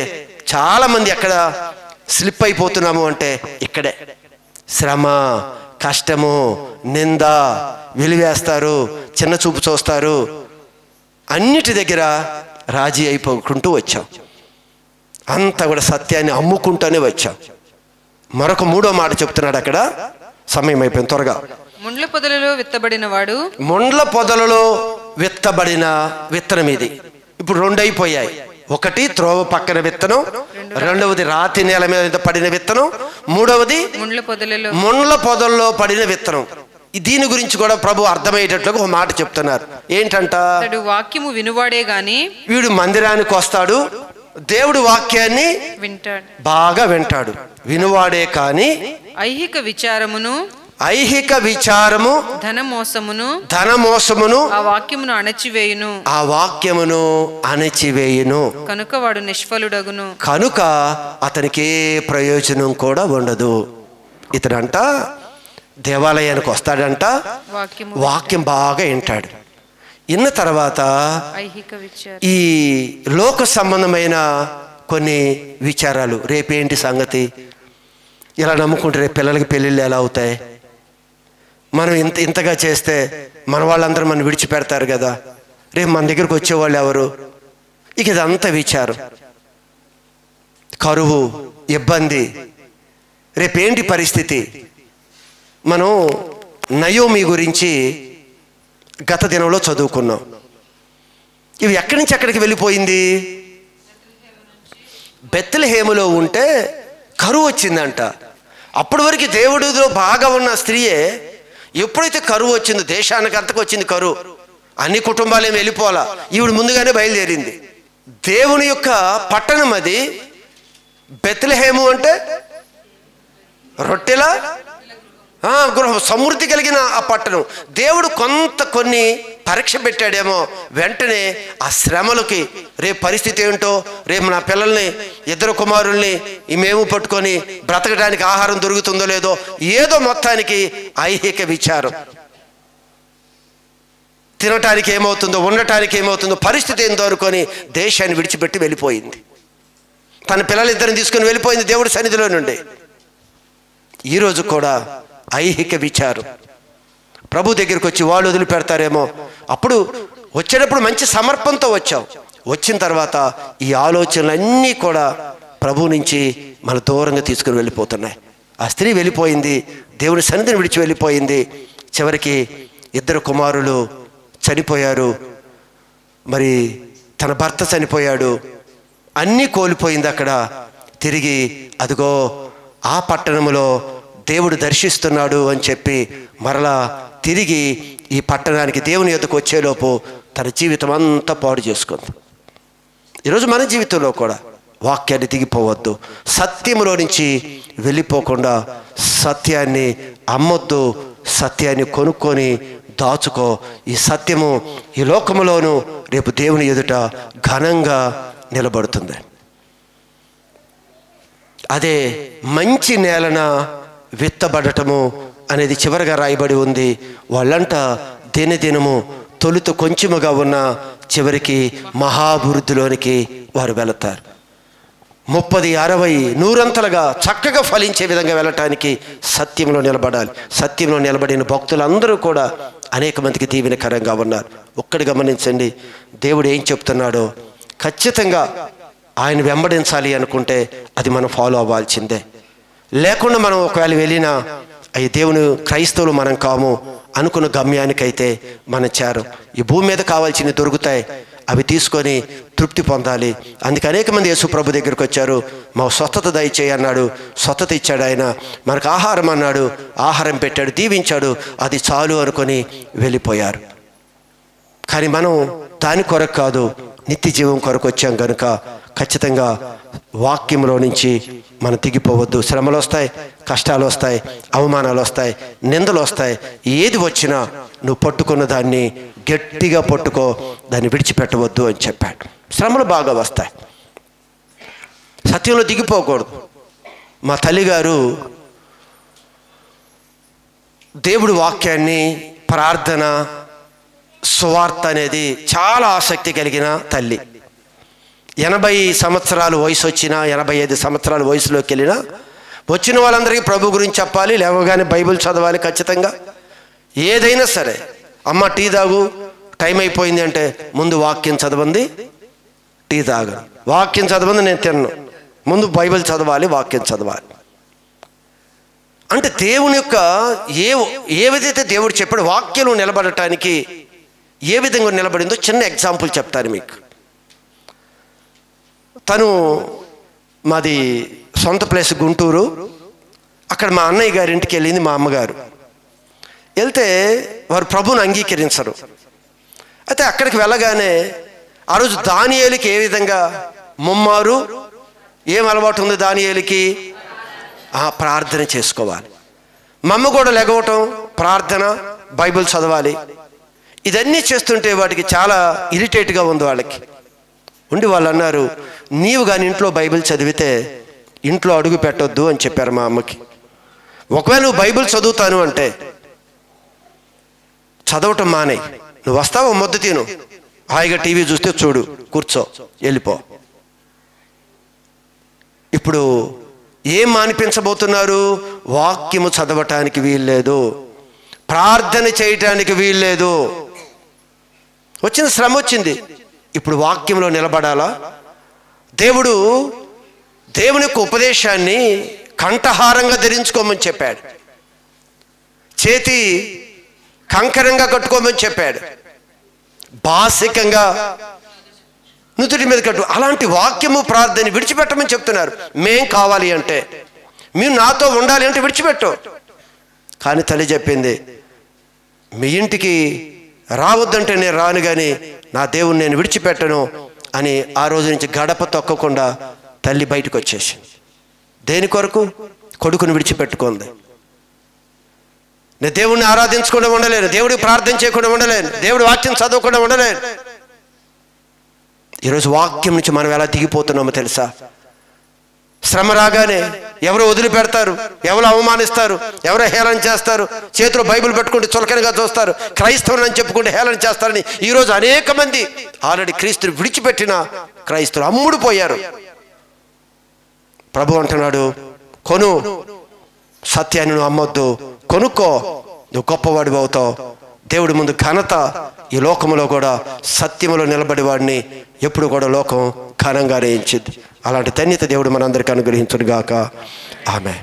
చాలామంది ఎక్కడ స్లిప్ అయిపోతున్నాము అంటే ఇక్కడే. శ్రమ, కష్టము, నింద, వెలివేస్తారు, చిన్న చూపు చూస్తారు, అన్నిటి దగ్గర రాజీ అయిపోకుంటూ వచ్చాం. అంతా కూడా సత్యాన్ని అమ్ముకుంటూనే వచ్చాం. మరొక మూడో మాట చెప్తున్నాడు అక్కడ. సమయం అయిపోయింది, త్వరగా. ముండ్ల పొదలలో విత్తబడిన విత్తనం ఇది. ఇప్పుడు రెండు అయిపోయాయి. ఒకటి త్రోవ పక్కన విత్తనం, రెండవది రాతి నేల మీద పడిన విత్తనం, మూడవది ముండ్ల పొదల్లో పడిన విత్తనం. దీని గురించి కూడా ప్రభు అర్థమయ్యేటట్లుగా ఒక మాట చెప్తున్నారు. ఏంటంట? వాక్యము వినువాడే గాని, వీడు మందిరానికి వస్తాడు, దేవుడు వాక్యాన్ని బాగా వింటాడు, వినువాడే కానీ ఐహిక విచారము ధనమోసమును ఆ వాక్యమును అణచివేయును. కనుక వాడు నిష్ఫలుడగును. కనుక అతనికి ఏ ప్రయోజనం కూడా ఉండదు. ఇతడంట దేవాలయానికి వస్తాడంట, వాక్యం బాగా వింటాడు. విన్న తర్వాత ఈ లోక సంబంధమైన కొన్ని విచారాలు, రేపేంటి సంగతి, ఇలా నమ్ముకుంటే రేపు పిల్లలకి పెళ్ళిళ్ళు ఎలా అవుతాయి, మనం ఇంతగా చేస్తే మన వాళ్ళందరూ మనం విడిచిపెడతారు కదా, రేపు మన దగ్గరకు వచ్చేవాళ్ళు ఎవరు, ఇక ఇదంతా విచారం, కరువు, ఇబ్బంది. రేపేంటి పరిస్థితి? మనం నయోమి గురించి గత దినంలో చదువుకున్నాం. ఇవి ఎక్కడి నుంచి ఎక్కడికి వెళ్ళిపోయింది? బెత్లెహేములో ఉంటే కరువు వచ్చిందంట. అప్పటి వరకు దేవుడిలో బాగా ఉన్న స్త్రీయే ఎప్పుడైతే కరువు వచ్చిందో, దేశానికి అంతకు వచ్చింది కరువు, అన్ని కుటుంబాలు ఏమి వెళ్ళిపోవాలా, ఈవిడ ముందుగానే బయలుదేరింది. దేవుని యొక్క పట్టణం అది. బెత్లెహేము అంటే రొట్టెల గృహం, సమృద్ధి కలిగిన ఆ పట్టణం. దేవుడు కొన్ని పరీక్ష పెట్టాడేమో. వెంటనే ఆ శ్రమలకి, రేపు పరిస్థితి ఏంటో, రేపు నా పిల్లల్ని, 2 కుమారుల్ని మేము పట్టుకొని బ్రతకడానికి ఆహారం దొరుకుతుందో లేదో, ఏదో మొత్తానికి ఐహిక విచారం. తినటానికి ఏమవుతుందో, ఉండటానికి ఏమవుతుందో, పరిస్థితి ఏందో అనుకొని దేశాన్ని విడిచిపెట్టి వెళ్ళిపోయింది. తన పిల్లలిద్దరిని తీసుకొని వెళ్ళిపోయింది దేవుడి సన్నిధిలో నుండి. ఈరోజు కూడా ఐహిక విచారం. ప్రభు దగ్గరికి వచ్చి వాళ్ళు వదిలిపెడతారేమో. అప్పుడు వచ్చేటప్పుడు మంచి సమర్పణతో వచ్చాం. వచ్చిన తర్వాత ఈ ఆలోచనలన్నీ కూడా ప్రభు నుంచి మన దూరంగా తీసుకుని వెళ్ళిపోతున్నాయి. ఆ స్త్రీ వెళ్ళిపోయింది, దేవుని సన్నిధిని విడిచి వెళ్ళిపోయింది. చివరికి 2 కుమారులు చనిపోయారు, మరి తన భర్త చనిపోయాడు, అన్నీ కోల్పోయింది. అక్కడ తిరిగి అదిగో ఆ పట్టణంలో దేవుడు దర్శిస్తున్నాడు అని చెప్పి మరలా తిరిగి ఈ పట్టణానికి దేవుని యొద్దకు వచ్చేలోపు తన జీవితం అంతా పాడు చేసుకుంది. ఈరోజు మన జీవితంలో కూడా వాక్యాన్ని దిగిపోవద్దు, సత్యంలో నుంచి వెళ్ళిపోకుండా సత్యాన్ని అమ్మొద్దు, సత్యాన్ని కొనుక్కొని దాచుకో. ఈ సత్యము ఈ లోకములోను రేపు దేవుని ఎదుట ఘనంగా నిలబడుతుంది. అదే మంచి నేలన విత్తబడటము అనేది చివరిగా రాయబడి ఉంది. వాళ్ళంట దినదినము తొలుత కొంచెముగా ఉన్న చివరికి మహాభివృద్ధిలోనికి వారు వెళతారు. 30, 60, 100 చక్కగా ఫలించే విధంగా వెళ్ళటానికి సత్యంలో నిలబడాలి. సత్యంలో నిలబడిన భక్తులందరూ కూడా అనేక మందికి దీవెనకరంగా ఉన్నారు. ఒక్కటి గమనించండి, దేవుడు ఏం చెప్తున్నాడో ఖచ్చితంగా ఆయన వెంబడించాలి అనుకుంటే అది మనం ఫాలో అవ్వాల్సిందే. లేకుండా మనం ఒకవేళ వెళ్ళినా అయ్యి దేవుని క్రైస్తవులు మనం కాము అనుకున్న గమ్యానికైతే మనం చేరం. ఈ భూమి మీద కావాల్సినవి దొరుకుతాయి, అవి తీసుకొని తృప్తి పొందాలి. అందుకే అనేక మంది యేసు ప్రభు దగ్గరికి వచ్చారు. మా స్వస్థత దయచేయి అన్నాడు, స్వస్థత ఇచ్చాడు ఆయన. మనకు ఆహారం అన్నాడు, ఆహారం పెట్టాడు, దీవించాడు, అది చాలు అనుకొని వెళ్ళిపోయారు. కానీ మనం దాని కొరకు కాదు, నిత్య జీవం కొరకు వచ్చాం కనుక ఖచ్చితంగా వాక్యంలో నుంచి మనం దిగిపోవద్దు. శ్రమలు వస్తాయి, కష్టాలు వస్తాయి, అవమానాలు వస్తాయి, నిందలు వస్తాయి. ఏది వచ్చినా నువ్వు పట్టుకున్న దాన్ని గట్టిగా పట్టుకో, దాన్ని విడిచిపెట్టవద్దు అని చెప్పాడు. శ్రమలు బాగా వస్తాయి, సత్యంలో దిగిపోకూడదు. మా తల్లిగారు దేవుడి వాక్యాన్ని, ప్రార్థన, సువార్త అనేది చాలా ఆసక్తి కలిగిన తల్లి. 80 సంవత్సరాలు వయసు వచ్చినా, 85 సంవత్సరాల వయసులోకి వెళ్ళినా వచ్చిన వాళ్ళందరికీ ప్రభు గురించి చెప్పాలి, లేవగానే బైబిల్ చదవాలి ఖచ్చితంగా. ఏదైనా సరే, అమ్మ టీ తాగు, టైం అయిపోయింది అంటే ముందు వాక్యం చదవండి, టీ తాగను. వాక్యం చదవండి, నేను తిన్ను, ముందు బైబిల్ చదవాలి, వాక్యం చదవాలి. అంటే దేవుని యొక్క ఏదైతే దేవుడు చెప్పాడు వాక్యంలో నిలబడటానికి ఏ విధంగా నిలబడిందో చిన్న ఎగ్జాంపుల్ చెప్తాను మీకు. తను మాది సొంత ప్లేస్ గుంటూరు. అక్కడ మా అన్నయ్య గారి ఇంటికి వెళ్ళింది మా అమ్మగారు. వెళ్తే వారు ప్రభువుని అంగీకరించరు. అయితే అక్కడికి వెళ్ళగానే ఆ రోజు దానియేలుకి ఏ విధంగా ముమ్మారు ఏం అలవాటు ఉంది దానియేలుకి? ప్రార్థన చేసుకోవాలి. మా అమ్మ కూడా లెగవటం, ప్రార్థన, బైబిల్ చదవాలి. ఇదన్నీ చేస్తుంటే వాటికి చాలా ఇరిటేట్గా ఉంది వాళ్ళకి. ఉండి వాళ్ళు అన్నారు, నీవు కానీ ఇంట్లో బైబిల్ చదివితే ఇంట్లో అడుగు పెట్టొద్దు అని చెప్పారు మా అమ్మకి. ఒకవేళ నువ్వు బైబిల్ చదువుతాను అంటే చదవటం మానేయి, నువ్వు వస్తావు ముద్ద తిను, హాయిగా టీవీ చూస్తే చూడు, కూర్చో, వెళ్ళిపో. ఇప్పుడు ఏం మానిపించబోతున్నారు? వాక్యము చదవటానికి వీల్లేదు, ప్రార్థన చేయటానికి వీల్లేదు. వచ్చిన శ్రమ వచ్చింది, ఇప్పుడు వాక్యంలో నిలబడాలా? దేవుని యొక్క ఉపదేశాన్ని కంఠహారంగా ధరించుకోమని చెప్పాడు, చేతి కంకరంగా కట్టుకోమని చెప్పాడు, బాసికంగా నుదుటి మీద కట్టు. అలాంటి వాక్యము ప్రార్థన విడిచిపెట్టమని చెప్తున్నారు. మేం కావాలి అంటే, మీరు నాతో ఉండాలి అంటే విడిచిపెట్టు. కానీ తల్లి చెప్పింది, మీ ఇంటికి రావద్దంటే నేను రాను, కానీ నా దేవుని నేను విడిచిపెట్టను అని ఆ రోజు నుంచి గడప తొక్కకుండా తల్లి బయటకు వచ్చేసి, దేని కొరకు? కొడుకుని విడిచిపెట్టుకుంది. నేను దేవుణ్ణి ఆరాధించకుండా ఉండలేను, దేవుడికి ప్రార్థన చేయకుండా ఉండలేను, దేవుడి వాక్యం చదవకుండా ఉండలేను. ఈరోజు వాక్యం నుంచి మనం ఎలా దిగిపోతున్నామో తెలుసా? శ్రమ రాగానే ఎవరో వదిలిపెడతారు, ఎవరో అవమానిస్తారు, ఎవరో హేళన చేస్తారు, చేతిలో బైబిల్ పెట్టుకుంటే చులకనగా చూస్తారు, క్రైస్తవులు అని చెప్పుకుంటే హేళన చేస్తారని ఈరోజు అనేక మంది ఆల్రెడీ క్రీస్తుని విడిచిపెట్టిన క్రైస్తవులు అమ్ముడు పోయారు. ప్రభు అంటున్నాడు, కొను, సత్యాన్ని నువ్వు అమ్మొద్దు, కొనుక్కో, నువ్వు గొప్పవాడివి అవుతావు. దేవుడి ముందు ఘనత ఈ లోకములో కూడా సత్యములో నిలబడి వాడిని ఎప్పుడు కూడా లోకం ఘనంగా రేయించింది. అలాంటి ధన్యత దేవుడు మనందరికీ అనుగ్రహించును గాక. ఆమేన్.